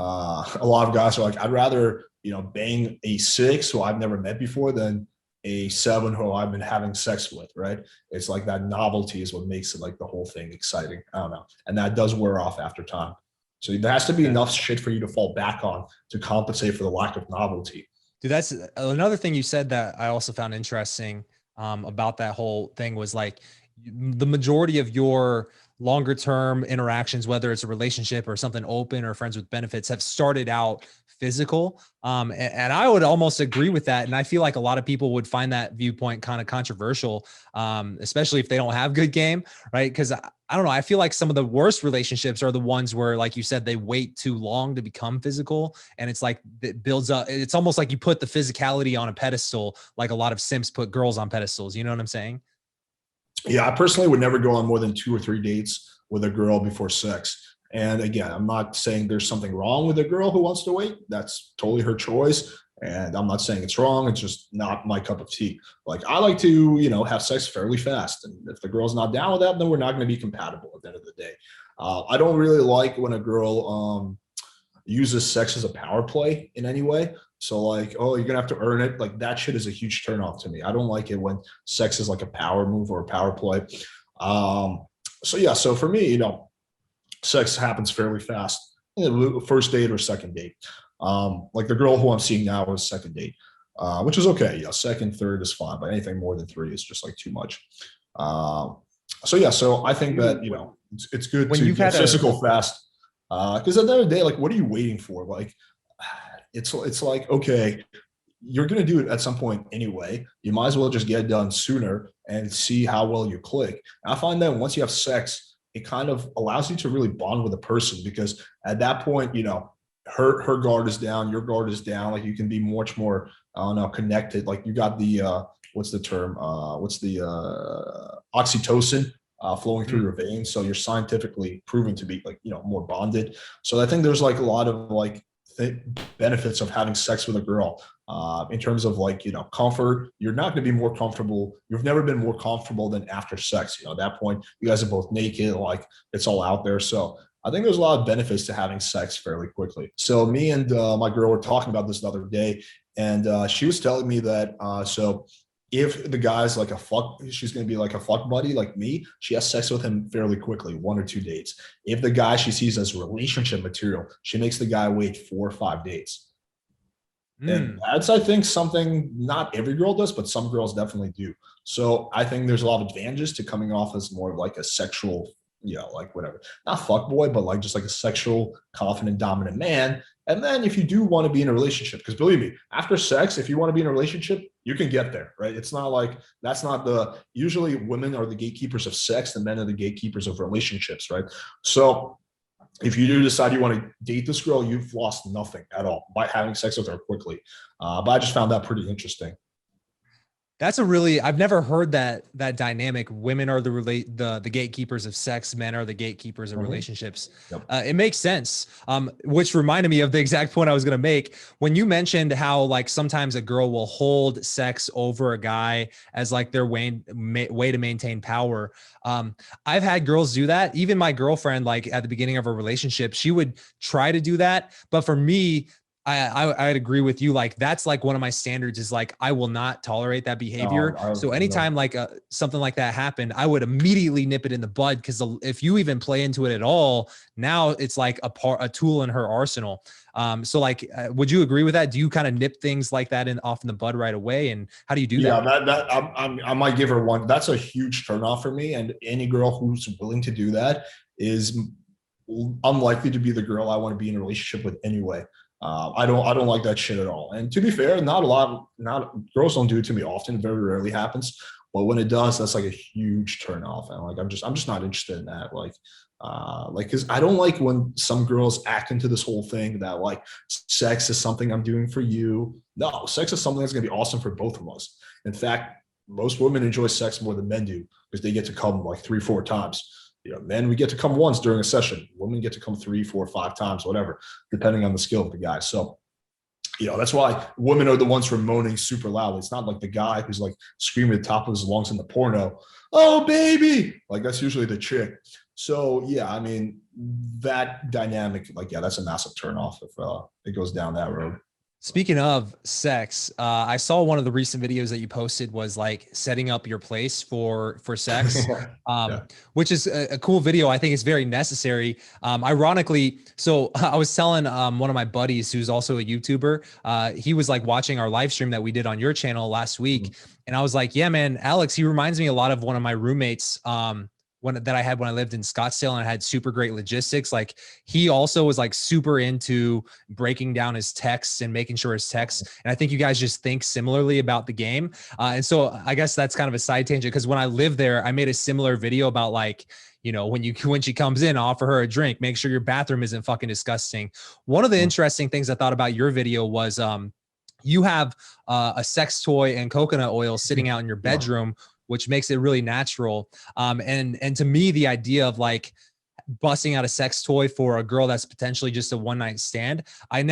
[SPEAKER 1] lot of guys are like, I'd rather, bang a 6 who I've never met before than a 7 who I've been having sex with, right? It's like that novelty is what makes it, like, the whole thing exciting. I don't know. And that does wear off after time. So there has to be enough shit for you to fall back on to compensate for the lack of novelty.
[SPEAKER 2] Dude, that's another thing you said that I also found interesting about that whole thing was like the majority of your longer term interactions, whether it's a relationship or something open or friends with benefits, have started out physical. And I would almost agree with that. And I feel like a lot of people would find that viewpoint kind of controversial, especially if they don't have good game, right? Because I don't know. I feel like some of the worst relationships are the ones where, like you said, they wait too long to become physical. And it's like, it builds up. It's almost like you put the physicality on a pedestal, like a lot of simps put girls on pedestals. You know what I'm saying?
[SPEAKER 1] Yeah, I personally would never go on more than 2 or 3 dates with a girl before sex. And again, I'm not saying there's something wrong with a girl who wants to wait. That's totally her choice. And I'm not saying it's wrong. It's just not my cup of tea. Like, I like to, have sex fairly fast. And if the girl's not down with that, then we're not going to be compatible at the end of the day. I don't really like when a girl uses sex as a power play in any way. So like, oh, you're gonna have to earn it. Like, that shit is a huge turnoff to me. I don't like it when sex is like a power move or a power play. So yeah, so for me, sex happens fairly fast. First date or second date. Like the girl who I'm seeing now is second date, which is okay. Yeah, second, third is fine, but anything more than 3 is just like too much. So yeah, so I think that it's good
[SPEAKER 2] When
[SPEAKER 1] to
[SPEAKER 2] you've
[SPEAKER 1] get
[SPEAKER 2] had
[SPEAKER 1] physical fast. Because at the end of the day, like, what are you waiting for? Like, it's like, okay, you're gonna do it at some point anyway. You might as well just get it done sooner and see how well you click. And I find that once you have sex, it kind of allows you to really bond with a person, because at that point, her guard is down, your guard is down. Like, you can be much more, I don't know, connected. Like, you got the what's the term? What's the oxytocin flowing through your veins. So you're scientifically proven to be like, more bonded. So I think there's like a lot of like benefits of having sex with a girl in terms of like, comfort. You're not going to be more comfortable. You've never been more comfortable than after sex. At that point, you guys are both naked, like it's all out there. So I think there's a lot of benefits to having sex fairly quickly. So me and my girl were talking about this the other day, and she was telling me that, so if the guy's like she's going to be like a fuck buddy like me, she has sex with him fairly quickly, 1 or 2 dates. If the guy she sees as relationship material, she makes the guy wait 4 or 5 dates. And that's, I think, something not every girl does, but some girls definitely do. So I think there's a lot of advantages to coming off as more of like a sexual, like whatever, not fuck boy, but like just like a sexual, confident, dominant man. And then if you do want to be in a relationship, because believe me, after sex, if you want to be in a relationship, you can get there, right? It's not like, that's not usually women are the gatekeepers of sex, the men are the gatekeepers of relationships, right? So if you do decide you want to date this girl, you've lost nothing at all by having sex with her quickly. But I just found that pretty interesting.
[SPEAKER 2] That's I've never heard that dynamic. Women are the gatekeepers of sex. Men are the gatekeepers of relationships.
[SPEAKER 1] Yep.
[SPEAKER 2] It makes sense. Which reminded me of the exact point I was going to make when you mentioned how like sometimes a girl will hold sex over a guy as like their way to maintain power. I've had girls do that. Even my girlfriend, like at the beginning of a relationship, she would try to do that. But for me, I'd agree with you. Like, that's like one of my standards is like, I will not tolerate that behavior. So anytime like something like that happened, I would immediately nip it in the bud. Cause if you even play into it at all, now it's like a tool in her arsenal. So like, would you agree with that? Do you kind of nip things like that off in the bud right away? And how do you do that?
[SPEAKER 1] Yeah, I might give her one. That's a huge turnoff for me. And any girl who's willing to do that is unlikely to be the girl I want to be in a relationship with anyway. I don't like that shit at all. And to be fair, not girls don't do it to me often. It very rarely happens, but when it does, that's like a huge turn off. And like, I'm just not interested in that. Because I don't like when some girls act into this whole thing that like sex is something I'm doing for you. No, sex is something that's gonna be awesome for both of us. In fact, most women enjoy sex more than men do because they get to come like 3-4 times. Men, we get to come once during a session. Women get to come 3-4-5 times, whatever, depending on the skill of the guy. So, that's why women are the ones who are moaning super loudly. It's not like the guy who's like screaming at the top of his lungs in the porno, "Oh, baby!" Like, that's usually the chick. So, yeah, I mean, that dynamic, like, yeah, that's a massive turnoff if it goes down that road.
[SPEAKER 2] Speaking of sex, I saw one of the recent videos that you posted was like setting up your place for sex,
[SPEAKER 1] Yeah.
[SPEAKER 2] which is a cool video. I think it's very necessary. Ironically, so I was telling one of my buddies who's also a YouTuber, he was like watching our live stream that we did on your channel last week. And I was like, yeah, man, Alex, he reminds me a lot of one of my roommates that I had when I lived in Scottsdale, and I had super great logistics. Like he also was like super into breaking down his texts and making sure his texts. And I think you guys just think similarly about the game. And so I guess that's kind of a side tangent, because when I lived there, I made a similar video about like, you know, when she comes in, offer her a drink, make sure your bathroom isn't fucking disgusting. One of the interesting things I thought about your video was you have a sex toy and coconut oil sitting out in your bedroom, which makes it really natural. And to me, the idea of like busting out a sex toy for a girl that's potentially just a one night stand, I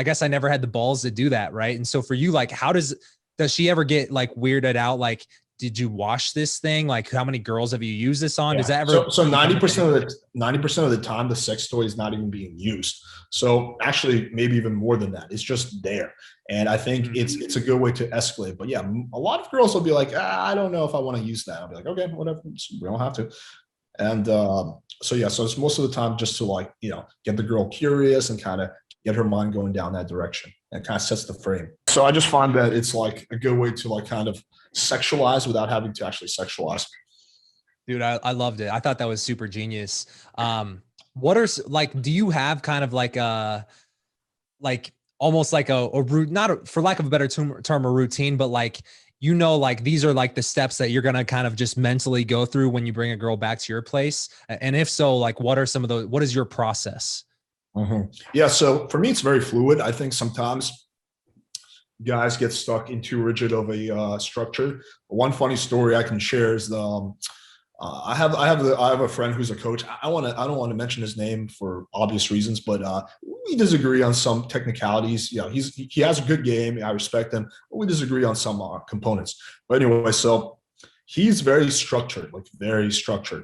[SPEAKER 2] guess I never had the balls to do that. Right. And so for you, like, how does she ever get like weirded out? Like, did you wash this thing? Like, how many girls have you used this on?
[SPEAKER 1] Yeah.
[SPEAKER 2] Does that ever?
[SPEAKER 1] So 90% of the 90% of the time, the sex toy is not even being used. So actually, maybe even more than that, it's just there. And I think it's a good way to escalate. But yeah, a lot of girls will be like, I don't know if I want to use that. I'll be like, okay, whatever, we don't have to. And so yeah, so it's most of the time just to like, you know, get the girl curious and kind of get her mind going down that direction, and kind of sets the frame. So I just find that it's like a good way to like kind of sexualize without having to actually sexualize.
[SPEAKER 2] Dude, I loved it. I thought that was super genius. What are like, do you have kind of like like almost like a route, not a, for lack of a better term, a routine, but like, you know, like these are like the steps that you're going to kind of just mentally go through when you bring a girl back to your place? And if so, like, what are some of those, what is your process?
[SPEAKER 1] Yeah. So for me, it's very fluid. I think sometimes guys get stuck in too rigid of a structure. One funny story I can share is I have a friend who's a coach. I don't want to mention his name for obvious reasons, but we disagree on some technicalities. You know, he has a good game. I respect him, but we disagree on some components. But anyway, so he's very structured, like very structured.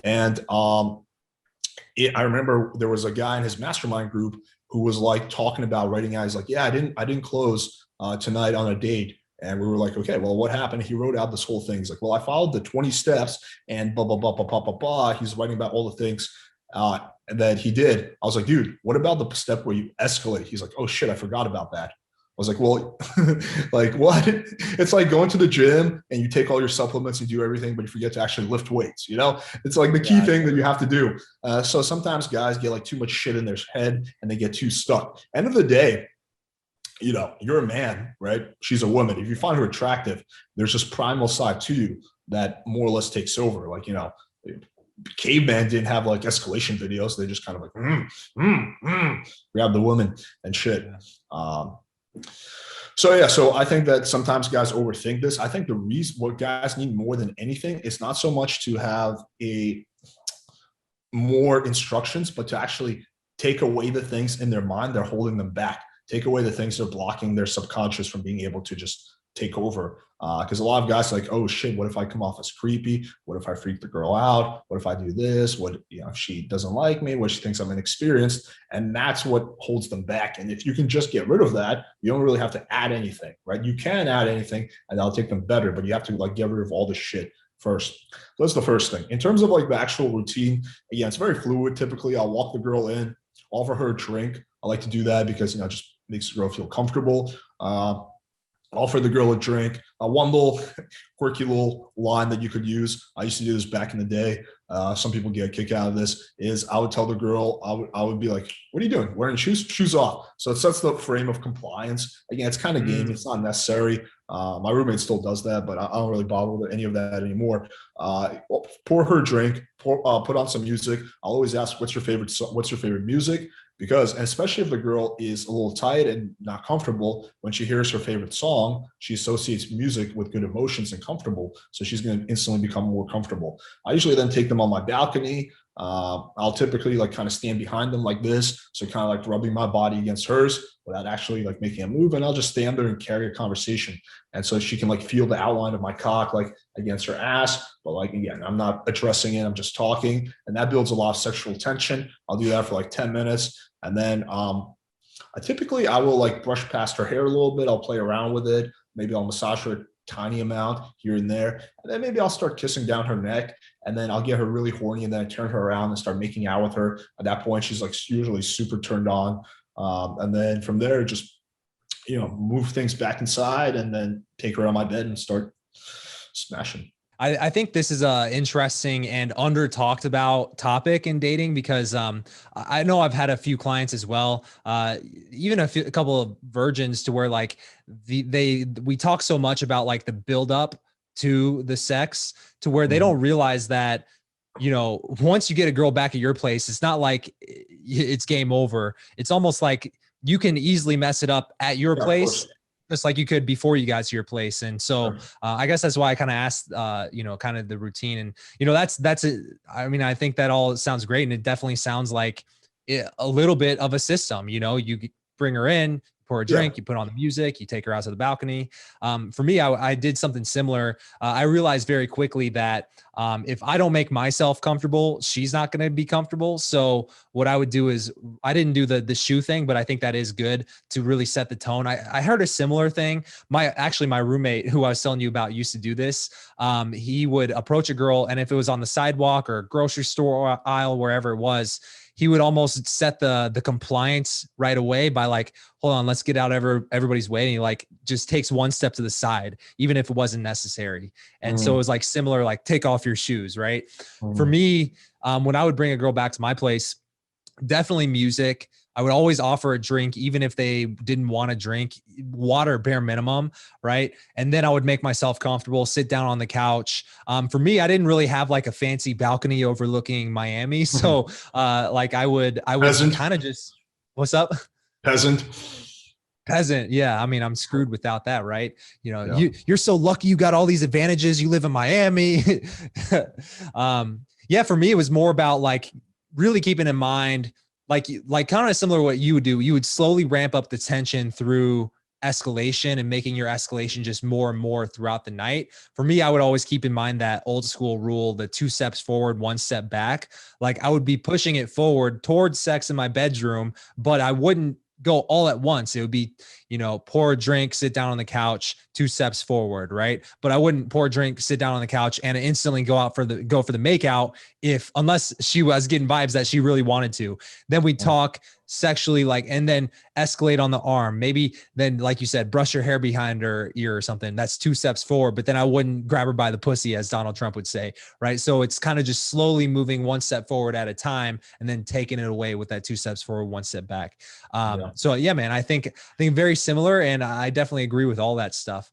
[SPEAKER 1] And I remember there was a guy in his mastermind group who was like talking about writing out. He's like, yeah, I didn't close tonight on a date. And we were like, okay, well, what happened? He wrote out this whole thing. He's like, well, I followed the 20 steps and blah, blah, blah, blah, blah, blah, blah. He's writing about all the things that he did. I was like, dude, what about the step where you escalate? He's like, oh shit, I forgot about that. I was like, well, like what? It's like going to the gym and you take all your supplements and do everything, but you forget to actually lift weights. You know, it's like the key thing that you have to do. So sometimes guys get like too much shit in their head and they get too stuck. End of the day, you know, you're a man, right? She's a woman. If you find her attractive, there's this primal side to you that more or less takes over. Like, you know, caveman didn't have like escalation videos. They just kind of like grab the woman and shit. So yeah, so I think that sometimes guys overthink this. I think the reason what guys need more than anything is not so much to have a more instructions, but to actually take away the things in their mind they're holding them back. Take away the things that are blocking their subconscious from being able to just take over. Because a lot of guys are like, oh shit, what if I come off as creepy? What if I freak the girl out? What if I do this? What, you know, if she doesn't like me? What if she thinks I'm inexperienced? And that's what holds them back. And if you can just get rid of that, you don't really have to add anything, right? You can add anything and that'll take them better, but you have to like get rid of all the shit first. So that's the first thing. In terms of like the actual routine, again, it's very fluid. Typically, I'll walk the girl in, offer her a drink. I like to do that because, you know, just makes the girl feel comfortable. Offer the girl a drink. One little quirky little line that you could use. I used to do this back in the day. Some people get a kick out of this. Is I would tell the girl, I would be like, "What are you doing? Wearing shoes? Shoes off." So it sets the frame of compliance. Again, it's kind of gamey. It's not necessary. My roommate still does that, but I don't really bother with any of that anymore. Pour her a drink. Put on some music. I'll always ask, "What's your favorite music?" Because especially if the girl is a little tight and not comfortable, when she hears her favorite song, she associates music with good emotions and comfortable. So she's going to instantly become more comfortable. I usually then take them on my balcony. I'll typically like kind of stand behind them like this. So kind of like rubbing my body against hers without actually like making a move. And I'll just stand there and carry a conversation. And so she can like feel the outline of my cock like against her ass. But like, again, I'm not addressing it. I'm just talking. And that builds a lot of sexual tension. I'll do that for like 10 minutes. And then I will like brush past her hair a little bit. I'll play around with it. Maybe I'll massage her a tiny amount here and there. And then maybe I'll start kissing down her neck. And then I'll get her really horny. And then I turn her around and start making out with her. At that point, she's like usually super turned on. And then from there, just, you know, move things back inside and then take her on my bed and start smashing.
[SPEAKER 2] I think this is a interesting and under talked about topic in dating because I know I've had a few clients as well, even a couple of virgins to where like we talk so much about like the build up to the sex to where they don't realize that, you know, once you get a girl back at your place, it's not like it's game over. It's almost like you can easily mess it up at your
[SPEAKER 1] Yeah, of
[SPEAKER 2] place
[SPEAKER 1] course.
[SPEAKER 2] just like you could before you got to your place. And so
[SPEAKER 1] Sure.
[SPEAKER 2] I guess that's why I kind of asked, you know, kind of the routine. And, you know, that's it. I mean, I think that all sounds great. And it definitely sounds like a little bit of a system. You know, you bring her in, pour a
[SPEAKER 1] Yeah.
[SPEAKER 2] drink, you put on the music, you take her out to the balcony. For me, I did something similar. I realized very quickly that if I don't make myself comfortable, she's not going to be comfortable. So what I would do is I didn't do the shoe thing, but I think that is good to really set the tone. I heard a similar thing. My roommate who I was telling you about used to do this. He would approach a girl, and if it was on the sidewalk or grocery store aisle, wherever it was, he would almost set the compliance right away by like, hold on, let's get out of everybody's way. And he like just takes one step to the side, even if it wasn't necessary. And so it was like similar, like take off your shoes, right? For me, when I would bring a girl back to my place, definitely music. I would always offer a drink, even if they didn't want to drink, water, bare minimum. Right. And then I would make myself comfortable, sit down on the couch. For me, I didn't really have like a fancy balcony overlooking Miami. So like I would
[SPEAKER 1] Peasant.
[SPEAKER 2] kind of just, what's up?
[SPEAKER 1] Peasant.
[SPEAKER 2] Peasant. Yeah. I mean, I'm screwed without that. Right. You know,
[SPEAKER 1] Yeah.
[SPEAKER 2] you're so lucky you got all these advantages. You live in Miami. Yeah. For me, it was more about like really keeping in mind, like kind of similar to what you would do. You would slowly ramp up the tension through escalation and making your escalation just more and more throughout the night. For me, I would always keep in mind that old school rule, the 2 steps forward, 1 step back. Like I would be pushing it forward towards sex in my bedroom, but I wouldn't go all at once. It would be, you know, pour a drink, sit down on the couch, 2 steps forward, right? But I wouldn't pour a drink, sit down on the couch, and instantly go for the makeout if unless she was getting vibes that she really wanted to. Then we talk sexually, like, and then escalate on the arm. Maybe then, like you said, brush your hair behind her ear or something. That's 2 steps forward. But then I wouldn't grab her by the pussy, as Donald Trump would say, right? So it's kind of just slowly moving 1 step forward at a time, and then taking it away with that 2 steps forward, 1 step back.
[SPEAKER 1] Yeah.
[SPEAKER 2] So yeah, man, I think very similar, and I definitely agree with all that stuff.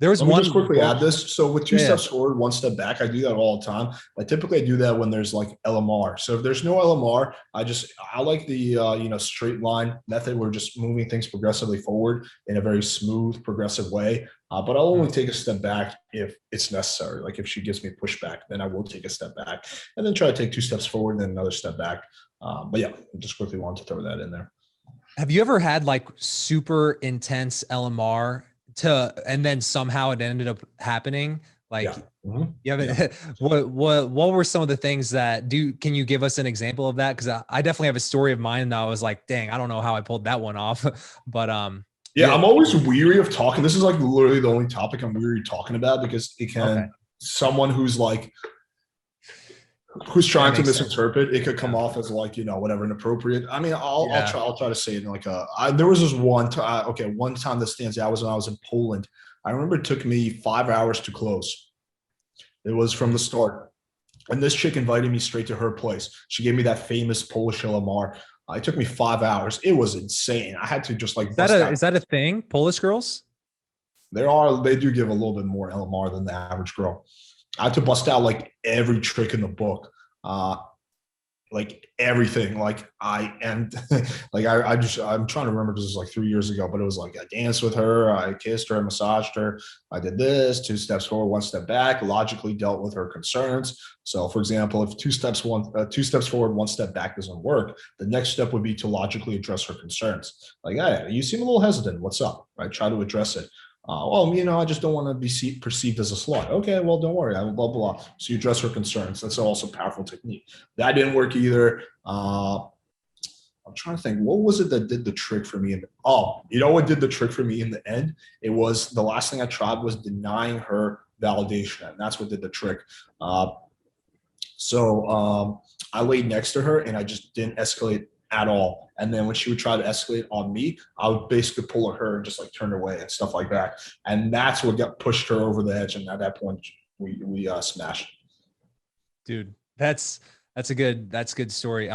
[SPEAKER 2] There was
[SPEAKER 1] Let me
[SPEAKER 2] one
[SPEAKER 1] just quickly add this. So with two
[SPEAKER 2] yeah,
[SPEAKER 1] steps forward, 1 step back, I do that all the time. I typically do that when there's like LMR. So if there's no LMR, I like the straight line method. We're just moving things progressively forward in a very smooth, progressive way. But I'll only take a step back if it's necessary. Like if she gives me pushback, then I will take a step back and then try to take 2 steps forward and then another step back. But yeah, just quickly wanted to throw that in there.
[SPEAKER 2] Have you ever had like super intense LMR and then somehow it ended up happening? Like
[SPEAKER 1] Yeah. Mm-hmm.
[SPEAKER 2] you haven't,
[SPEAKER 1] Yeah.
[SPEAKER 2] what were some of the things can you give us an example of that? Cause I definitely have a story of mine that I was like, dang, I don't know how I pulled that one off, but,
[SPEAKER 1] Yeah, I'm always weary of talking. This is like literally the only topic I'm weary talking about because it can
[SPEAKER 2] okay.
[SPEAKER 1] someone who's
[SPEAKER 2] That
[SPEAKER 1] trying to
[SPEAKER 2] makes sense.
[SPEAKER 1] misinterpret it could come
[SPEAKER 2] Yeah.
[SPEAKER 1] off as like whatever inappropriate. I mean, I'll
[SPEAKER 2] Yeah.
[SPEAKER 1] try to say it in like there was this one time. Okay, one time that stands out was when I was in Poland. I remember it took me 5 hours to close. It was from the start. And this chick invited me straight to her place. She gave me that famous Polish LMR. It took me 5 hours. It was insane. I had to just like bust out.
[SPEAKER 2] Is that a thing? Polish girls?
[SPEAKER 1] They do give a little bit more LMR than the average girl. I had to bust out like every trick in the book. Like everything. Like I'm trying to remember because it was like 3 years ago, but it was like I danced with her, I kissed her, I massaged her, I did this, 2 steps forward, 1 step back, logically dealt with her concerns. So for example, if 2 steps forward, 1 step back doesn't work, the next step would be to logically address her concerns. Like, hey, you seem a little hesitant. What's up? Right? Try to address it. I just don't want to be perceived as a slut. Okay, well, don't worry. I will blah, blah, blah. So you address her concerns. That's also a powerful technique. That didn't work either. I'm trying to think, what was it that did the trick for me? You know what did the trick for me in the end? It was the last thing I tried was denying her validation. And that's what did the trick. I laid next to her and I just didn't escalate at all. And then when she would try to escalate on me, I would basically pull her and just like turn her away and stuff like that. And that's what got pushed her over the edge. And at that point, we smashed.
[SPEAKER 2] Dude, that's a good story.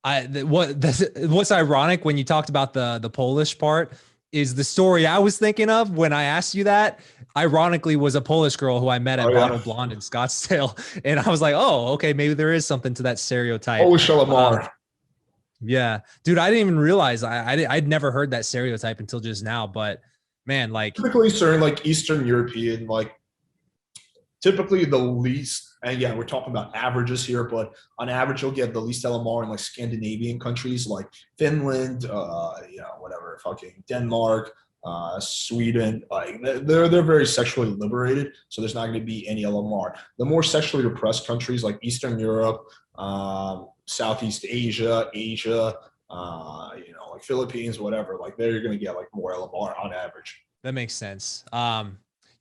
[SPEAKER 2] What's ironic when you talked about the Polish part is the story I was thinking of when I asked you that, ironically, was a Polish girl who I met at Bottle Blonde in Scottsdale. And I was like, oh, okay, maybe there is something to that stereotype.
[SPEAKER 1] Polish Lamar.
[SPEAKER 2] Yeah, dude, I didn't even realize I'd never heard that stereotype until just now. But man, like
[SPEAKER 1] typically certain like Eastern European, like typically the least, and yeah, we're talking about averages here, but on average, you'll get the least LMR in like Scandinavian countries like Finland, whatever, fucking Denmark, Sweden. Like they're very sexually liberated, so there's not going to be any LMR. The more sexually repressed countries like Eastern Europe, Southeast Asia, like Philippines, whatever, like there you're going to get like more LMR on average.
[SPEAKER 2] That makes sense.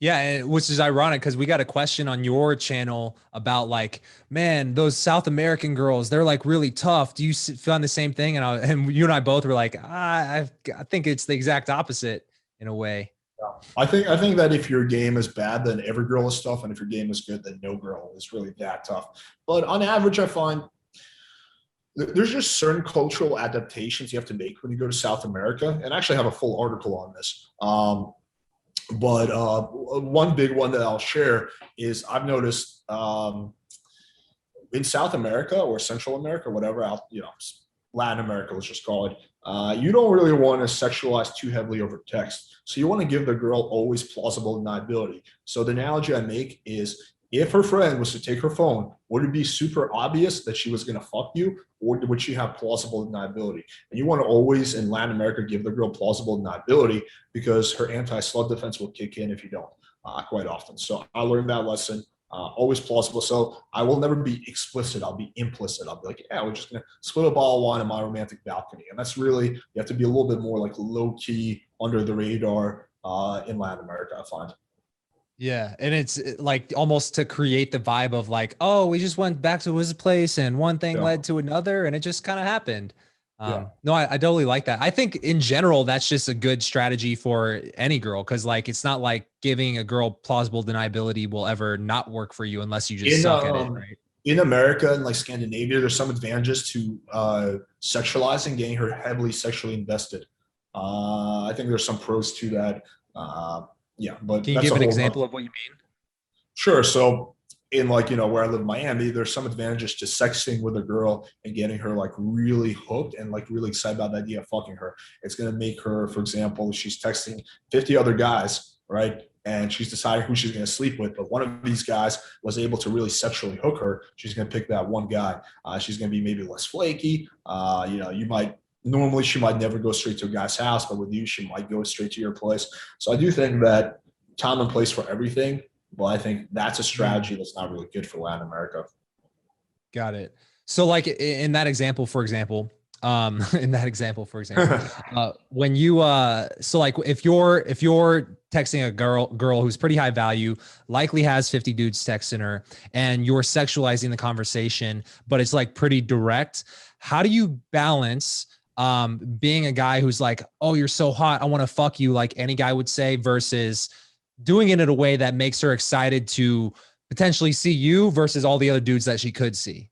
[SPEAKER 2] Yeah, which is ironic because we got a question on your channel about like, man, those South American girls, they're like really tough. Do you find the same thing? And you and I both were like, I think it's the exact opposite in a way.
[SPEAKER 1] Yeah. I think that if your game is bad, then every girl is tough, and if your game is good, then no girl is really that tough. But on average, I find there's just certain cultural adaptations you have to make when you go to South America, and I actually have a full article on this. But one big one that I'll share is I've noticed in South America or Central America, whatever, Latin America, let's just call it, you don't really want to sexualize too heavily over text. So you want to give the girl always plausible deniability. So the analogy I make is if her friend was to take her phone, would it be super obvious that she was going to fuck you, or would she have plausible deniability? And you want to always, in Latin America, give the girl plausible deniability because her anti-slut defense will kick in if you don't, quite often. So I learned that lesson, always plausible. So I will never be explicit. I'll be implicit. I'll be like, yeah, we're just going to split a bottle of wine on my romantic balcony. And that's really, you have to be a little bit more like low-key, under the radar in Latin America, I find.
[SPEAKER 2] Yeah. And it's like almost to create the vibe of like, oh, we just went back to his place and one thing led to another and it just kind of happened. No, I totally like that. I think in general, that's just a good strategy for any girl. Cause like, it's not like giving a girl plausible deniability will ever not work for you unless you just suck at it. Right.
[SPEAKER 1] In America and like Scandinavia, there's some advantages to sexualizing, getting her heavily sexually invested. I think there's some pros to that. Yeah, but
[SPEAKER 2] can you give an example of what you mean?
[SPEAKER 1] Sure. So in like, where I live in Miami, there's some advantages to sexting with a girl and getting her like really hooked and like really excited about the idea of fucking her. It's going to make her, for example, she's texting 50 other guys, right? And she's deciding who she's going to sleep with. But one of these guys was able to really sexually hook her. She's going to pick that one guy. She's going to be maybe less flaky. Normally, she might never go straight to a guy's house, but with you, she might go straight to your place. So I do think that time and place for everything, but I think that's a strategy that's not really good for Latin America.
[SPEAKER 2] Got it. So like in that example, for example, when you, so like if you're texting a girl who's pretty high value, likely has 50 dudes texting her and you're sexualizing the conversation, but it's like pretty direct. How do you balance being a guy who's like, oh, you're so hot, I want to fuck you, like any guy would say, versus doing it in a way that makes her excited to potentially see you versus all the other dudes that she could see?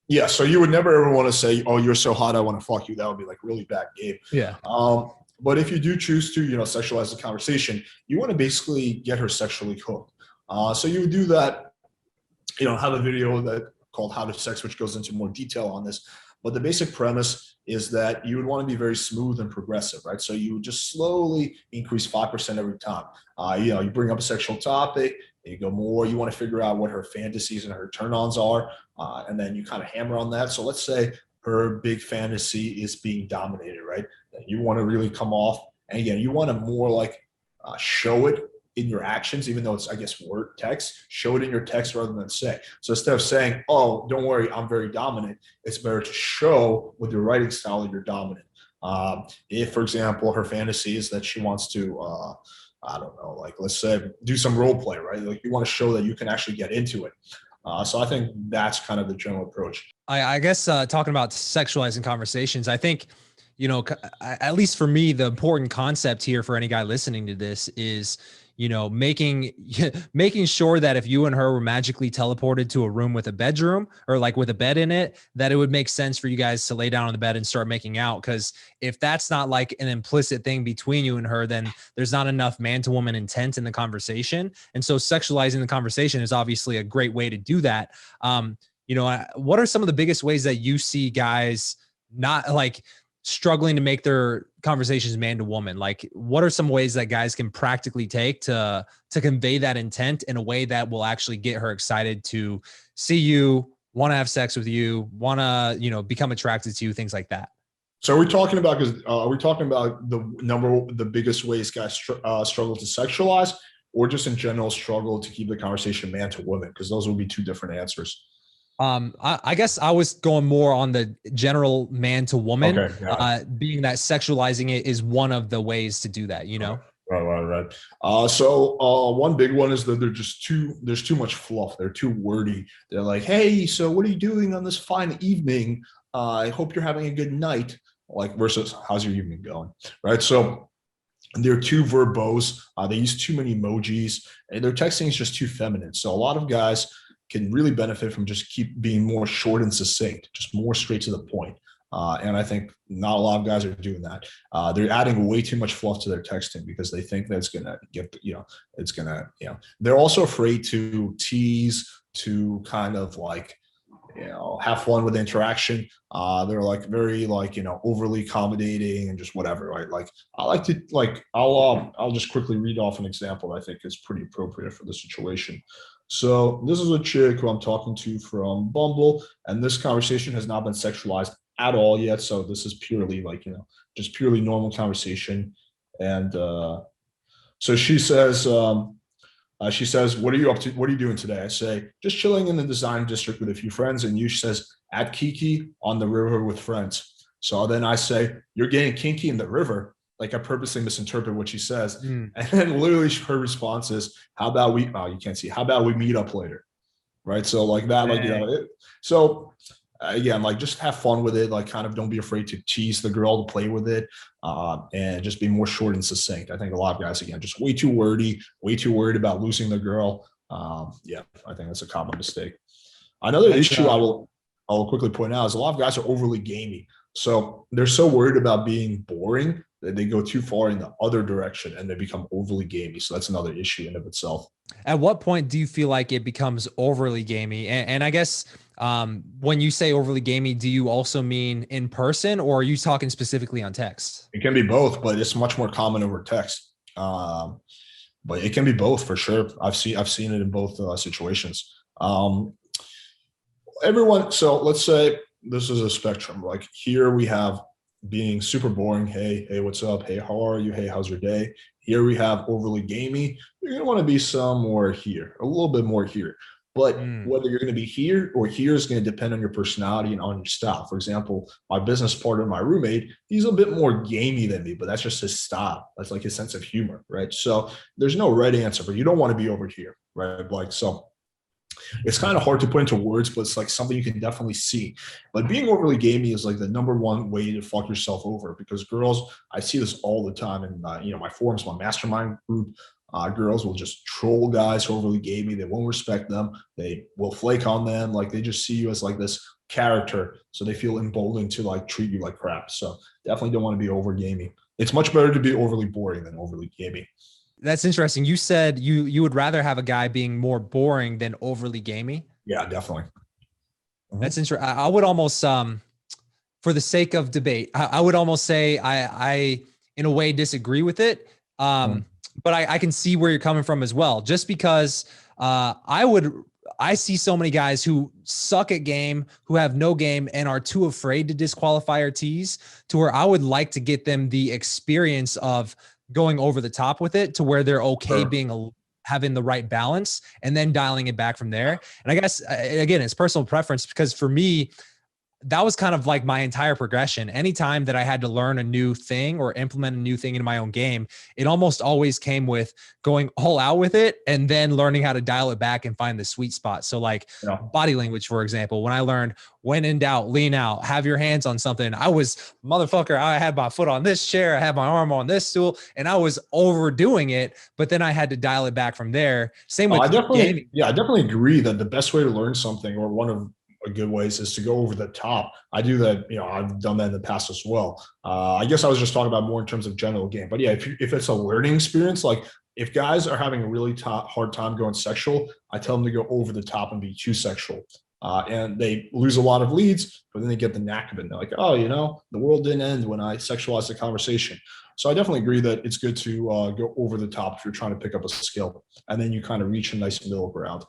[SPEAKER 1] Yeah. So you would never ever want to say, oh, you're so hot, I want to fuck you. That would be like really bad game.
[SPEAKER 2] Yeah.
[SPEAKER 1] But if you do choose to, sexualize the conversation, you want to basically get her sexually hooked. So you would do that, have a video that called How to Sex, which goes into more detail on this. But the basic premise is that you would want to be very smooth and progressive, right? So you would just slowly increase 5% every time. You bring up a sexual topic, you go more, you want to figure out what her fantasies and her turn-ons are, and then you kind of hammer on that. So let's say her big fantasy is being dominated, right? You want to really come off, and again, you want to more like show it in your actions, even though it's, I guess, word text, show it in your text rather than say. So instead of saying, oh, don't worry, I'm very dominant, it's better to show with your writing style that you're dominant. If, for example, her fantasy is that she wants to, I don't know, like let's say do some role play, right? Like you want to show that you can actually get into it. So I think that's kind of the general approach.
[SPEAKER 2] I guess talking about sexualizing conversations, I think, at least for me, the important concept here for any guy listening to this is, making making sure that if you and her were magically teleported to a room with a bedroom or like with a bed in it, that it would make sense for you guys to lay down on the bed and start making out. Because if that's not like an implicit thing between you and her, then there's not enough man to woman intent in the conversation. And so sexualizing the conversation is obviously a great way to do that. What are some of the biggest ways that you see guys not like struggling to make their conversations man to woman? Like, what are some ways that guys can practically take to convey that intent in a way that will actually get her excited to see you, want to have sex with you, want to, become attracted to you, things like that?
[SPEAKER 1] So are we talking about the biggest ways guys struggle to sexualize, or just in general struggle to keep the conversation man to woman? Because those will be two different answers.
[SPEAKER 2] I guess I was going more on the general man to woman,
[SPEAKER 1] Okay, yeah.
[SPEAKER 2] being that sexualizing it is one of the ways to do that,
[SPEAKER 1] Right. So one big one is that there's too much fluff. They're too wordy. They're like, hey, so what are you doing on this fine evening? I hope you're having a good night. Like versus how's your evening going? Right. So they're too verbose. They use too many emojis, and their texting is just too feminine. So a lot of guys can really benefit from just keep being more short and succinct, just more straight to the point. And I think not a lot of guys are doing that. They're adding way too much fluff to their texting because they think that's going to they're also afraid to tease, to kind of like, have fun with the interaction. They're like very like, overly accommodating and just whatever, right? Like I like to like, I'll just quickly read off an example I think is pretty appropriate for the situation. So this is a chick who I'm talking to from Bumble, and this conversation has not been sexualized at all yet. So this is purely like, just purely normal conversation. And so she says, what are you up to? What are you doing today? I say, just chilling in the design district with a few friends. And you says, at Kiki on the river with friends. So then I say, you're getting kinky in the river. Like I purposely misinterpret what she says. And then literally her response is, how about we, you can't see, how about we meet up later? Right. So like that, so again, like just have fun with it. Like kind of don't be afraid to tease the girl, to play with it, and just be more short and succinct. I think a lot of guys, again, just way too wordy, way too worried about losing the girl. I think that's a common mistake. Another issue I'll quickly point out is a lot of guys are overly gamey. So they're so worried about being boring that they go too far in the other direction and they become overly gamey. So that's another issue in of itself.
[SPEAKER 2] At what point do you feel like it becomes overly gamey? And I guess when you say overly gamey, do you also mean in person, or are you talking specifically on text?
[SPEAKER 1] It can be both, but it's much more common over text. But it can be both for sure. I've seen it in both situations. So let's say this is a spectrum. Like here we have being super boring. Hey, what's up? Hey, how are you? Hey, how's your day? Here we have overly gamey. You're going to want to be some more here, a little bit more here. But whether you're going to be here or here is going to depend on your personality and on your style. For example, my business partner, my roommate, he's a bit more gamey than me, but that's just his style. That's like his sense of humor, right? So there's no right answer, but you don't want to be over here, right? Like, so it's kind of hard to put into words, but it's like something you can definitely see. But being overly gamey is like the number one way to fuck yourself over, because girls, I see this all the time in my forums, my mastermind group. Girls will just troll guys who are overly gamey. They won't respect them. They will flake on them. Like they just see you as like this character, so they feel emboldened to like treat you like crap. So definitely don't want to be over gamey. It's much better to be overly boring than overly gamey.
[SPEAKER 2] That's interesting. You said you would rather have a guy being more boring than overly gamey.
[SPEAKER 1] Yeah, definitely.
[SPEAKER 2] That's interesting. I would almost, for the sake of debate, I would almost say I in a way disagree with it. But I can see where you're coming from as well. Just because I see so many guys who suck at game, who have no game and are too afraid to disqualify or tease, to where I would like to get them the experience of going over the top with it to where they're okay having the right balance and then dialing it back from there. And I guess, again, it's personal preference, because for me, that was kind of like my entire progression. Anytime that I had to learn a new thing or implement a new thing in my own game, it almost always came with going all out with it and then learning how to dial it back and find the sweet spot. So like
[SPEAKER 1] Yeah.
[SPEAKER 2] body language, for example, when I learned when in doubt, lean out, have your hands on something, I was motherfucker. I had my foot on this chair. I had my arm on this stool and I was overdoing it, but then I had to dial it back from there. Same with gaming.
[SPEAKER 1] I definitely agree that the best way to learn something, or one of a good ways, is to go over the top. I do that, I've done that in the past as well. I guess I was just talking about more in terms of general game, but yeah, if it's a learning experience, like if guys are having a really hard time going sexual, I tell them to go over the top and be too sexual. And they lose a lot of leads, but then they get the knack of it. And they're like, oh, the world didn't end when I sexualized the conversation. So I definitely agree that it's good to go over the top if you're trying to pick up a skill, and then you kind of reach a nice middle ground.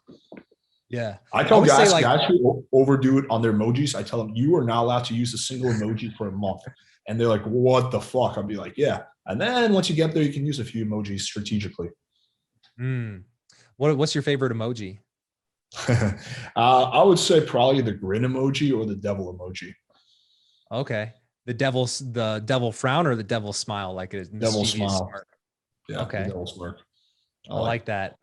[SPEAKER 2] Yeah.
[SPEAKER 1] I tell guys who overdo it on their emojis, I tell them, you are not allowed to use a single emoji for a month. And they're like, what the fuck? I'll be like, yeah. And then once you get there, you can use a few emojis strategically.
[SPEAKER 2] What's your favorite emoji?
[SPEAKER 1] I would say probably the grin emoji or the devil emoji.
[SPEAKER 2] Okay. The devil frown or the devil smile, like a
[SPEAKER 1] devil smile.
[SPEAKER 2] Smirk.
[SPEAKER 1] Yeah.
[SPEAKER 2] Okay.
[SPEAKER 1] Devil smirk.
[SPEAKER 2] I like that.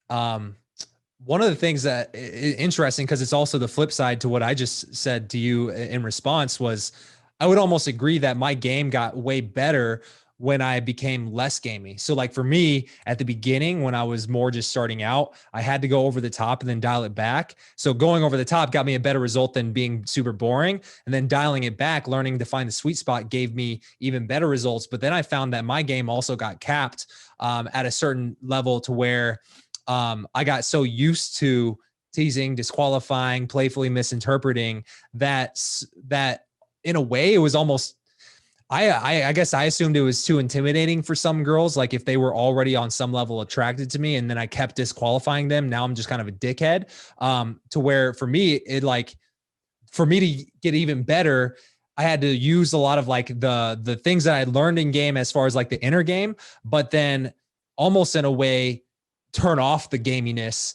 [SPEAKER 2] One of the things that is interesting, because it's also the flip side to what I just said to you in response, was I would almost agree that my game got way better when I became less gamey. So like for me at the beginning, when I was more just starting out, I had to go over the top and then dial it back. So going over the top got me a better result than being super boring. And then dialing it back, learning to find the sweet spot gave me even better results. But then I found that my game also got capped at a certain level to where I got so used to teasing, disqualifying, playfully misinterpreting that in a way it was almost, I guess I assumed it was too intimidating for some girls. Like if they were already on some level attracted to me and then I kept disqualifying them, now I'm just kind of a dickhead. To where for me, for me to get even better, I had to use a lot of like the things that I learned in game as far as like the inner game, but then almost in a way turn off the gaminess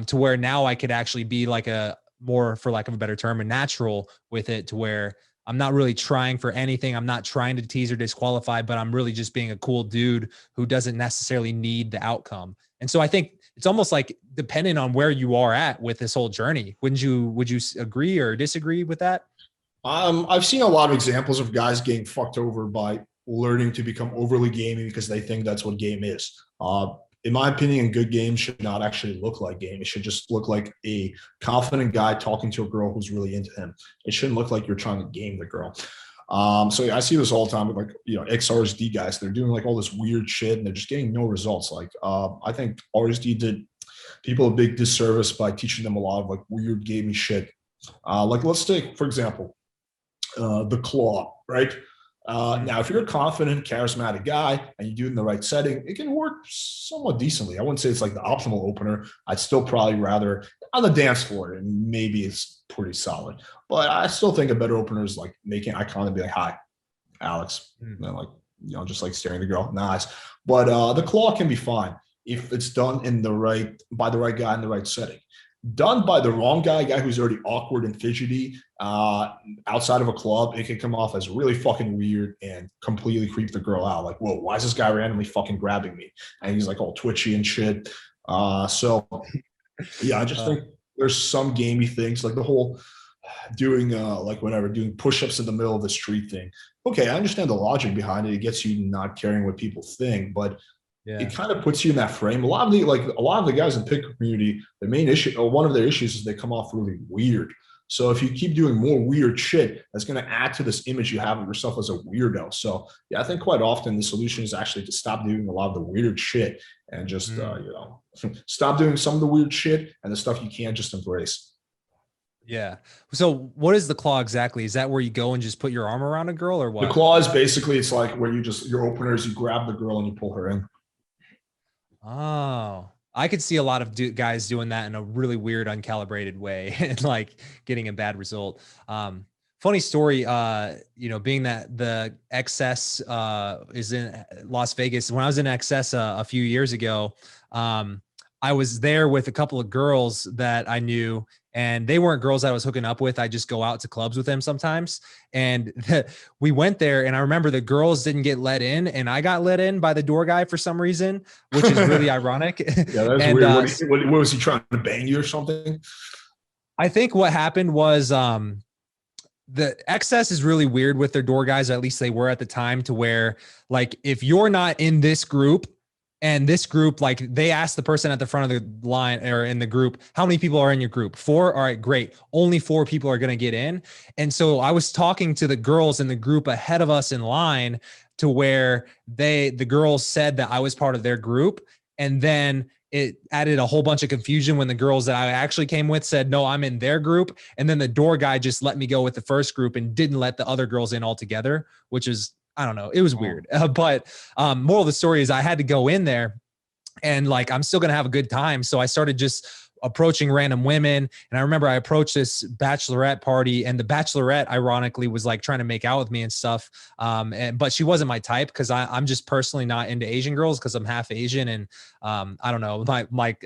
[SPEAKER 2] to where now I could actually be like a more, for lack of a better term, a natural with it, to where I'm not really trying for anything. I'm not trying to tease or disqualify, but I'm really just being a cool dude who doesn't necessarily need the outcome. And so I think it's almost like depending on where you are at with this whole journey. Would you agree or disagree with that?
[SPEAKER 1] I've seen a lot of examples of guys getting fucked over by learning to become overly gamey because they think that's what game is. In my opinion, good game should not actually look like game. It should just look like a confident guy talking to a girl who's really into him. It shouldn't look like you're trying to game the girl. So yeah, I see this all the time with like, XRSD guys. They're doing like all this weird shit and they're just getting no results. Like, I think RSD did people a big disservice by teaching them a lot of like weird gamey shit. Like let's take, for example, the claw, right? Now, if you're a confident, charismatic guy and you do it in the right setting, it can work somewhat decently. I wouldn't say it's like the optimal opener. I'd still probably rather on the dance floor, and maybe it's pretty solid. But I still think a better opener is like making eye contact and be like, hi, Alex. And then like, just like staring at the girl. Nice. But the claw can be fine if it's done by the right guy in the right setting. Done by the wrong guy who's already awkward and fidgety outside of a club, it can come off as really fucking weird and completely creep the girl out. Like, whoa, why is this guy randomly fucking grabbing me? And he's like all twitchy and shit. So yeah, I just think there's some gamey things, like the whole doing doing push-ups in the middle of the street thing. Okay, I understand the logic behind it. It gets you not caring what people think, but it kind of puts you in that frame. A lot of the guys in pick community, the main issue or one of their issues is they come off really weird. So if you keep doing more weird shit, that's going to add to this image you have of yourself as a weirdo. So yeah, I think quite often the solution is actually to stop doing a lot of the weird shit and just stop doing some of the weird shit and the stuff you can't just embrace.
[SPEAKER 2] Yeah. So what is the claw exactly? Is that where you go and just put your arm around a girl or what?
[SPEAKER 1] The claw is basically, it's like where your openers, you grab the girl and you pull her in.
[SPEAKER 2] Oh, I could see a lot of guys doing that in a really weird, uncalibrated way and like getting a bad result. Funny story, being that the XS is in Las Vegas. When I was in XS a few years ago, I was there with a couple of girls that I knew, and they weren't girls that I was hooking up with. I just go out to clubs with them sometimes. And we went there, and I remember the girls didn't get let in, and I got let in by the door guy for some reason, which is really ironic.
[SPEAKER 1] Yeah, that's
[SPEAKER 2] and,
[SPEAKER 1] weird. What was he trying to bang you or something?
[SPEAKER 2] I think what happened was the excess is really weird with their door guys, or at least they were at the time, to where like if you're not in this group and this group, like they asked the person at the front of the line or in the group, how many people are in your group? 4. All right, great. Only 4 people are going to get in. And so I was talking to the girls in the group ahead of us in line to where the girls said that I was part of their group. And then it added a whole bunch of confusion when the girls that I actually came with said, no, I'm in their group. And then the door guy just let me go with the first group and didn't let the other girls in altogether, which is, I don't know. It was weird. But moral of the story is I had to go in there and like, I'm still going to have a good time. So I started just approaching random women. And I remember I approached this bachelorette party, and the bachelorette ironically was like trying to make out with me and stuff. But she wasn't my type, because I'm just personally not into Asian girls because I'm half Asian. And I don't know,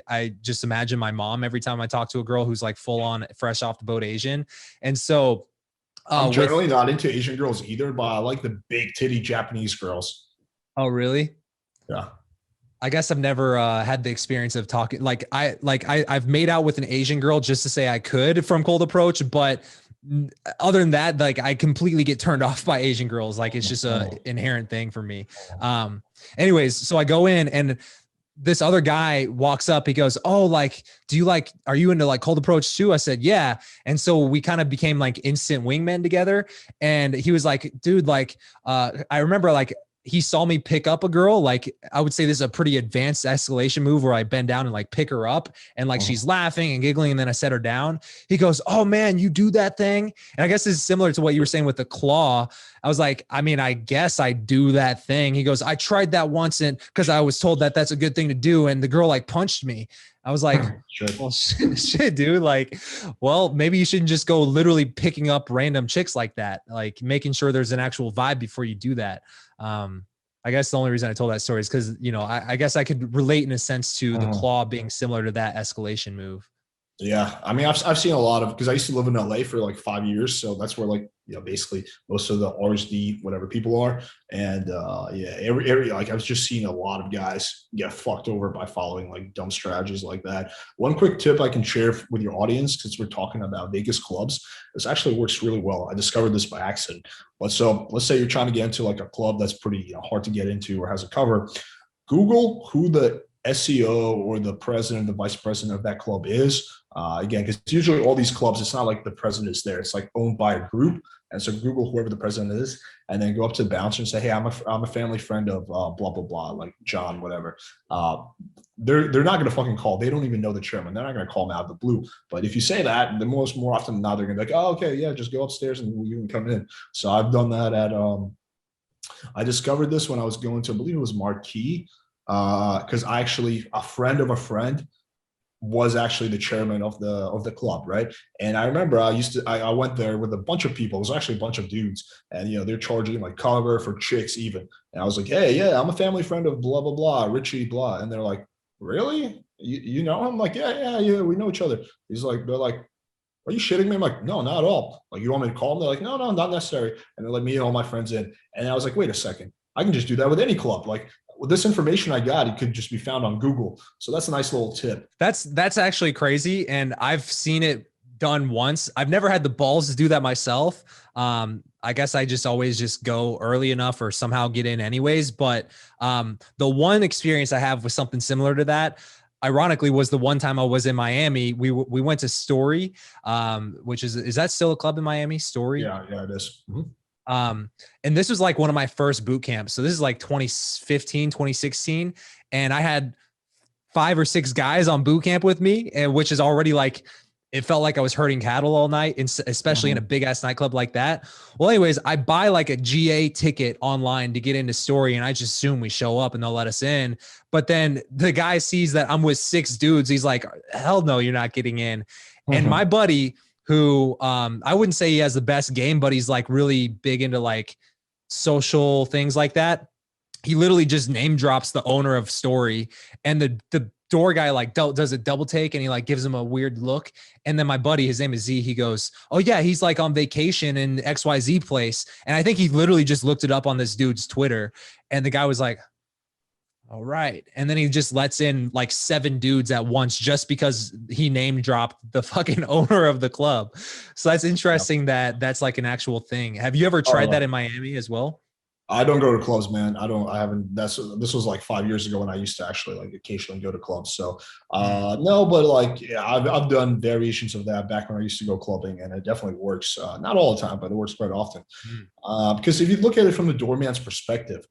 [SPEAKER 2] I just imagine my mom every time I talk to a girl who's like full on fresh off the boat Asian. And so
[SPEAKER 1] I'm generally not into Asian girls either, but I like the big titty Japanese girls.
[SPEAKER 2] Oh, really?
[SPEAKER 1] Yeah.
[SPEAKER 2] I guess I've never had the experience of talking. I've made out with an Asian girl just to say I could from cold approach, but other than that, like I completely get turned off by Asian girls. Like it's just a inherent thing for me. Anyways, so I go in, and this other guy walks up. He goes, "Oh, like, are you into like cold approach too?" I said, "Yeah." And so we kind of became like instant wingmen together. And he was like, "Dude, like, I remember like." He saw me pick up a girl. Like I would say this is a pretty advanced escalation move where I bend down and like pick her up, and like she's laughing and giggling, and then I set her down. He goes, "Oh man, you do that thing?" And I guess this is similar to what you were saying with the claw. I was like, I mean, I guess I do that thing. He goes, "I tried that once, and because I was told that that's a good thing to do, and the girl like punched me." I was like, well, shit, dude. Like, well, maybe you shouldn't just go literally picking up random chicks like that. Like making sure there's an actual vibe before you do that. I guess the only reason I told that story is because, you know, I guess I could relate in a sense to the claw being similar to that escalation move.
[SPEAKER 1] Yeah, I mean, I've seen a lot of, because I used to live in LA for like 5 years, so that's where like, you know, basically most of the RSD whatever people are, and yeah, every like I was just seeing a lot of guys get fucked over by following like dumb strategies like that. One quick tip I can share with your audience, because we're talking about Vegas clubs, this actually works really well. I discovered this by accident, but so let's say you're trying to get into like a club that's pretty, you know, hard to get into or has a cover. Google who the SEO or the president, the vice president of that club is. Again, because usually all these clubs, it's not like the president is there. It's like owned by a group. And so Google whoever the president is, and then go up to the bouncer and say, "Hey, I'm a family friend of blah blah blah, like John, whatever." They're not going to fucking call. They don't even know the chairman. They're not going to call him out of the blue. But if you say that, the more often than not, they're going to be like, "Oh, okay, yeah, just go upstairs and you can come in." So I've done that at. I discovered this when I was going to, I believe it was Marquee, because I actually, a friend of a friend was actually the chairman of the club, right? And I remember I went there with a bunch of people. It was actually a bunch of dudes, and you know they're charging like cover for chicks even. And I was like, "Hey, yeah, I'm a family friend of blah blah blah, Richie blah," and they're like, "Really? You know?" I'm like, "Yeah, we know each other." They're like, "Are you shitting me?" I'm like, "No, not at all. Like, you want me to call them?" They're like, "No, not necessary." And they let me and all my friends in, and I was like, "Wait a second, I can just do that with any club." Like, with this information I got, it could just be found on Google. So that's a nice little tip.
[SPEAKER 2] That's actually crazy. And I've seen it done once. I've never had the balls to do that myself. I guess I just always just go early enough or somehow get in anyways. But the one experience I have with something similar to that, ironically, was the one time I was in Miami. We went to Story, which is that still a club in Miami? Story?
[SPEAKER 1] Yeah, it is. Mm-hmm.
[SPEAKER 2] And this was like one of my first boot camps. So this is like 2015, 2016. And I had 5 or 6 guys on boot camp with me, and which is already like, it felt like I was herding cattle all night, especially in a big ass nightclub like that. Well, anyways, I buy like a GA ticket online to get into Story, and I just assume we show up and they'll let us in. But then the guy sees that I'm with 6 dudes. He's like, "Hell no, you're not getting in." And my buddy, who I wouldn't say he has the best game, but he's like really big into like social things like that. He literally just name drops the owner of Story, and the door guy like does a double take and he like gives him a weird look. And then my buddy, his name is Z, he goes, oh yeah, he's like on vacation in XYZ place. And I think he literally just looked it up on this dude's Twitter. And the guy was like, all right. And then he just lets in like 7 dudes at once just because he name dropped the fucking owner of the club. So that's interesting that that's like an actual thing. Have you ever tried that in Miami as well?
[SPEAKER 1] I don't go to clubs, man. I haven't, this was like 5 years ago when I used to actually like occasionally go to clubs. So, no, but like, yeah, I've done variations of that back when I used to go clubbing, and it definitely works. Not all the time, but it works quite often. Because if you look at it from the doorman's perspective,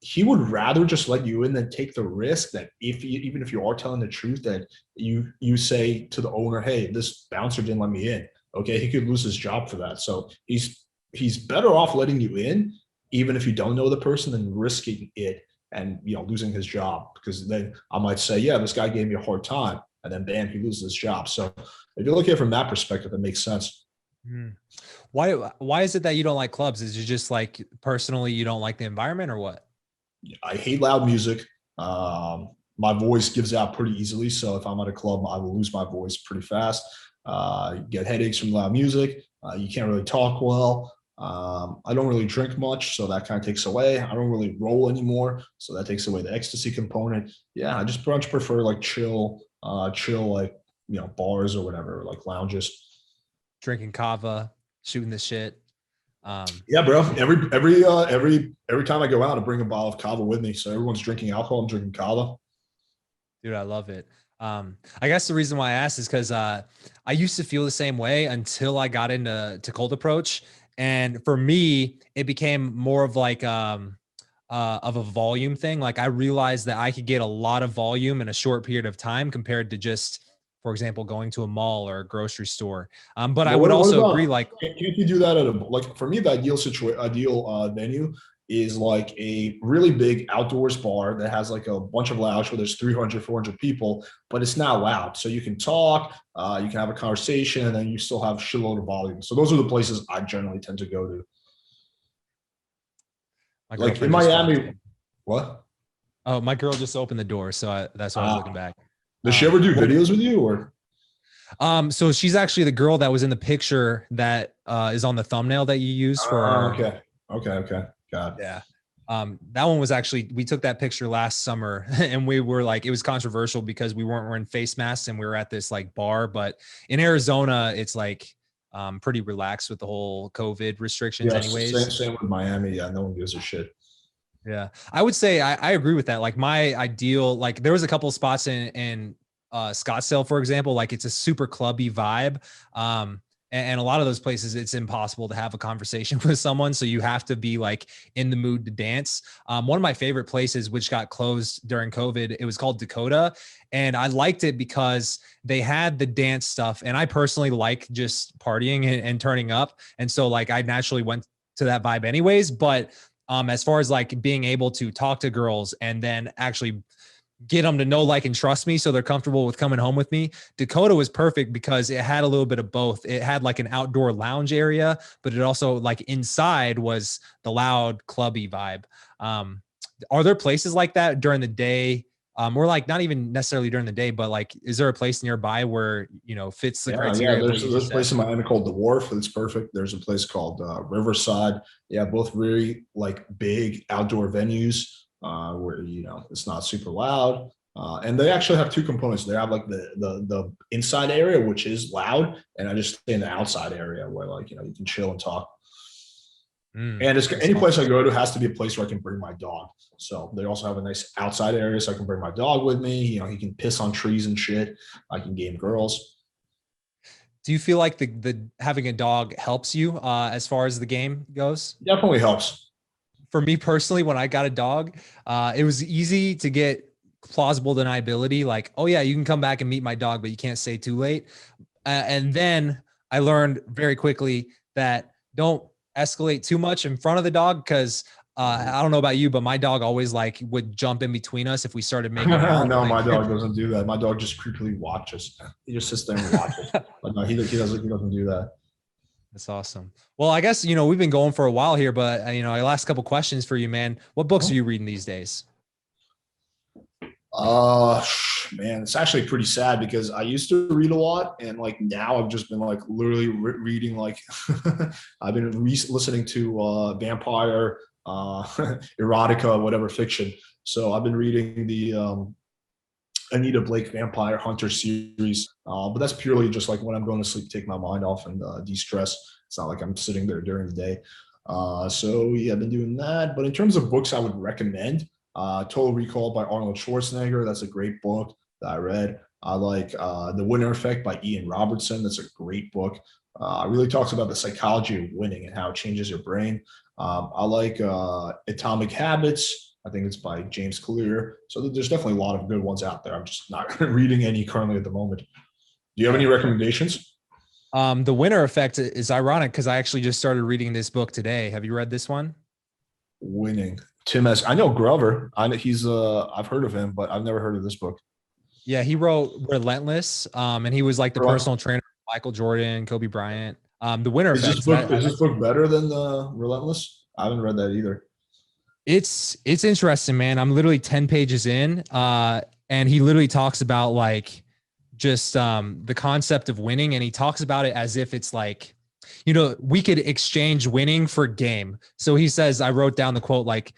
[SPEAKER 1] he would rather just let you in than take the risk that even if you are telling the truth, that you say to the owner, hey, this bouncer didn't let me in. Okay, he could lose his job for that. So he's better off letting you in, even if you don't know the person, than risking it and losing his job. Because then I might say, yeah, this guy gave me a hard time, and then bam, he loses his job. So if you look at it from that perspective, it makes sense.
[SPEAKER 2] Why is it that you don't like clubs? Is it just like personally you don't like the environment, or what?
[SPEAKER 1] I hate loud music. My voice gives out pretty easily. So if I'm at a club, I will lose my voice pretty fast. You get headaches from loud music. You can't really talk well. I don't really drink much, so that kind of takes away. I don't really roll anymore, so that takes away the ecstasy component. Yeah, I just much prefer like chill like bars or whatever, like lounges.
[SPEAKER 2] Drinking kava, shooting the shit.
[SPEAKER 1] Yeah, bro. Every time I go out, I bring a bottle of kava with me. So everyone's drinking alcohol, I'm drinking kava.
[SPEAKER 2] Dude, I love it. I guess the reason why I asked is because I used to feel the same way until I got into cold approach. And for me, it became more of like of a volume thing. Like I realized that I could get a lot of volume in a short period of time compared to just, for example, going to a mall or a grocery store. But I would also agree, like,
[SPEAKER 1] can't you do that at like, for me, the ideal venue is like a really big outdoors bar that has like a bunch of lounge where there's 300, 400 people, but it's not loud. So you can talk, you can have a conversation, and then you still have shitload of volume. So those are the places I generally tend to go to. Like in Miami, what?
[SPEAKER 2] Oh, my girl just opened the door, so that's why I was looking back.
[SPEAKER 1] Does she ever do videos with you, or?
[SPEAKER 2] So she's actually the girl that was in the picture that is on the thumbnail that you use for.
[SPEAKER 1] Okay. Got it.
[SPEAKER 2] Yeah. That one was actually, we took that picture last summer and we were like, it was controversial because we weren't wearing face masks and we were at this like bar, but in Arizona, it's like pretty relaxed with the whole COVID restrictions anyways.
[SPEAKER 1] Same with Miami. Yeah. No one gives a shit.
[SPEAKER 2] Yeah. I would say I agree with that. Like my ideal, like there was a couple of spots in Scottsdale, for example, like it's a super clubby vibe. And a lot of those places, it's impossible to have a conversation with someone. So you have to be like in the mood to dance. One of my favorite places, which got closed during COVID, it was called Dakota. And I liked it because they had the dance stuff. And I personally like just partying and turning up. And so like I naturally went to that vibe anyways. But as far as like being able to talk to girls and then actually get them to know, like, and trust me so they're comfortable with coming home with me, Dakota was perfect because it had a little bit of both. It had like an outdoor lounge area, but it also like inside was the loud clubby vibe. Are there places like that during the day? Or like not even necessarily during the day, but like, is there a place nearby where, fits the criteria?
[SPEAKER 1] Yeah, there's a place in Miami called The Wharf. It's perfect. There's a place called Riverside. Yeah, both really like big outdoor venues where it's not super loud, and they actually have two components. They have like the inside area, which is loud, and I just stay in the outside area where like you can chill and talk. And it's any place I go to has to be a place where I can bring my dog. So they also have a nice outside area, so I can bring my dog with me. He can piss on trees and shit. I can game girls.
[SPEAKER 2] Do you feel like the having a dog helps you as far as the game goes?
[SPEAKER 1] Definitely helps.
[SPEAKER 2] For me personally, when I got a dog, it was easy to get plausible deniability. Like, oh yeah, you can come back and meet my dog, but you can't stay too late. And then I learned very quickly that don't escalate too much in front of the dog. Cause I don't know about you, but my dog always like would jump in between us if we started making out.
[SPEAKER 1] No,
[SPEAKER 2] like,
[SPEAKER 1] my dog doesn't do that. My dog just creepily watches. He just sits there and watches. But no, he doesn't do that.
[SPEAKER 2] That's awesome. Well, I guess, we've been going for a while here, but, our last couple questions for you, man. What books are you reading these days?
[SPEAKER 1] Uh, Man, it's actually pretty sad because I used to read a lot, and like now I've just been like literally reading like I've been listening to vampire, erotica, whatever fiction. So I've been reading the Anita Blake Vampire Hunter series, but that's purely just like when I'm going to sleep, take my mind off and de-stress. It's not like I'm sitting there during the day. So yeah, I've been doing that. But in terms of books I would recommend, Total Recall by Arnold Schwarzenegger. That's a great book that I read. I like The Winner Effect by Ian Robertson. That's a great book. It really talks about the psychology of winning and how it changes your brain. I like Atomic Habits. I think it's by James Clear. So there's definitely a lot of good ones out there. I'm just not reading any currently at the moment. Do you have any recommendations?
[SPEAKER 2] The Winner Effect is ironic because I actually just started reading this book today. Have you read this one?
[SPEAKER 1] Winning. Tim S. I know Grover. I know he's I've heard of him, but I've never heard of this book.
[SPEAKER 2] Yeah, he wrote Relentless, and he was like the
[SPEAKER 1] Right.
[SPEAKER 2] personal trainer of Michael Jordan, Kobe Bryant. The Winner
[SPEAKER 1] Is
[SPEAKER 2] Effect.
[SPEAKER 1] this book better than Relentless? I haven't read that either.
[SPEAKER 2] It's interesting, man. I'm literally 10 pages in, and he literally talks about like just the concept of winning, and he talks about it as if it's like, we could exchange winning for game. So he says, I wrote down the quote like,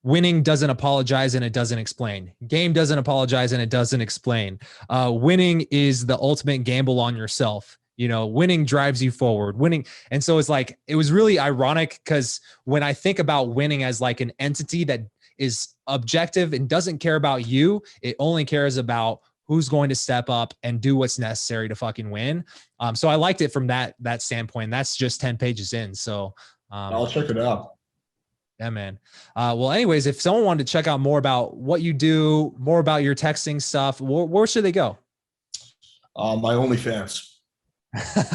[SPEAKER 2] winning doesn't apologize and it doesn't explain. Game doesn't apologize and it doesn't explain. Winning is the ultimate gamble on yourself. Winning drives you forward. Winning. And so it's like, it was really ironic because when I think about winning as like an entity that is objective and doesn't care about you, it only cares about who's going to step up and do what's necessary to fucking win. So I liked it from that standpoint. That's just 10 pages in. So
[SPEAKER 1] I'll check it out.
[SPEAKER 2] yeah, man. Well, anyways, if someone wanted to check out more about what you do, more about your texting stuff, where should they go?
[SPEAKER 1] My OnlyFans.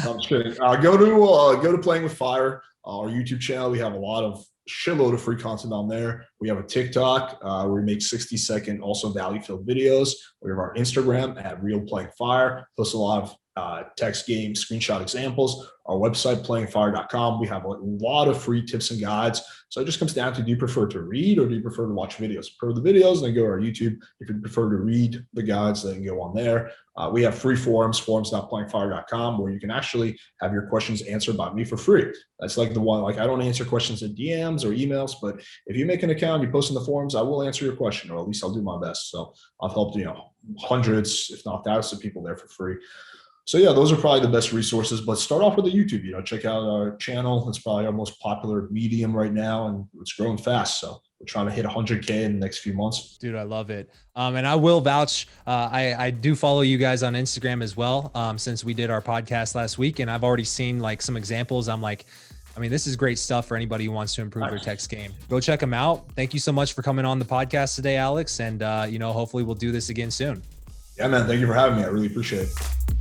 [SPEAKER 1] I'm just kidding. Go to Playing with Fire, our YouTube channel. We have a lot of shitload of free content on there. We have a TikTok where we make 60-second, also value-filled videos. We have our Instagram at Real Playing Fire. Post a lot of text game screenshot examples. Our website, playingfire.com. We have a lot of free tips and guides. So it just comes down to, do you prefer to read or do you prefer to watch videos? Prefer the videos, then go to our YouTube. If you prefer to read the guides, then go on there. We have free forums.playingfire.com, where you can actually have your questions answered by me for free. That's like the one, like I don't answer questions in DMs or emails, but if you make an account, you post in the forums, I will answer your question, or at least I'll do my best. So I've helped, hundreds, if not thousands of people there for free. So yeah, those are probably the best resources, but start off with the YouTube, check out our channel. It's probably our most popular medium right now, and it's growing fast. So we're trying to hit 100K in the next few months.
[SPEAKER 2] Dude, I love it. And I will vouch. I do follow you guys on Instagram as well, since we did our podcast last week, and I've already seen like some examples. I'm like, this is great stuff for anybody who wants to improve their text game. Go check them out. Thank you so much for coming on the podcast today, Alex. And, hopefully we'll do this again soon.
[SPEAKER 1] Yeah, man. Thank you for having me. I really appreciate it.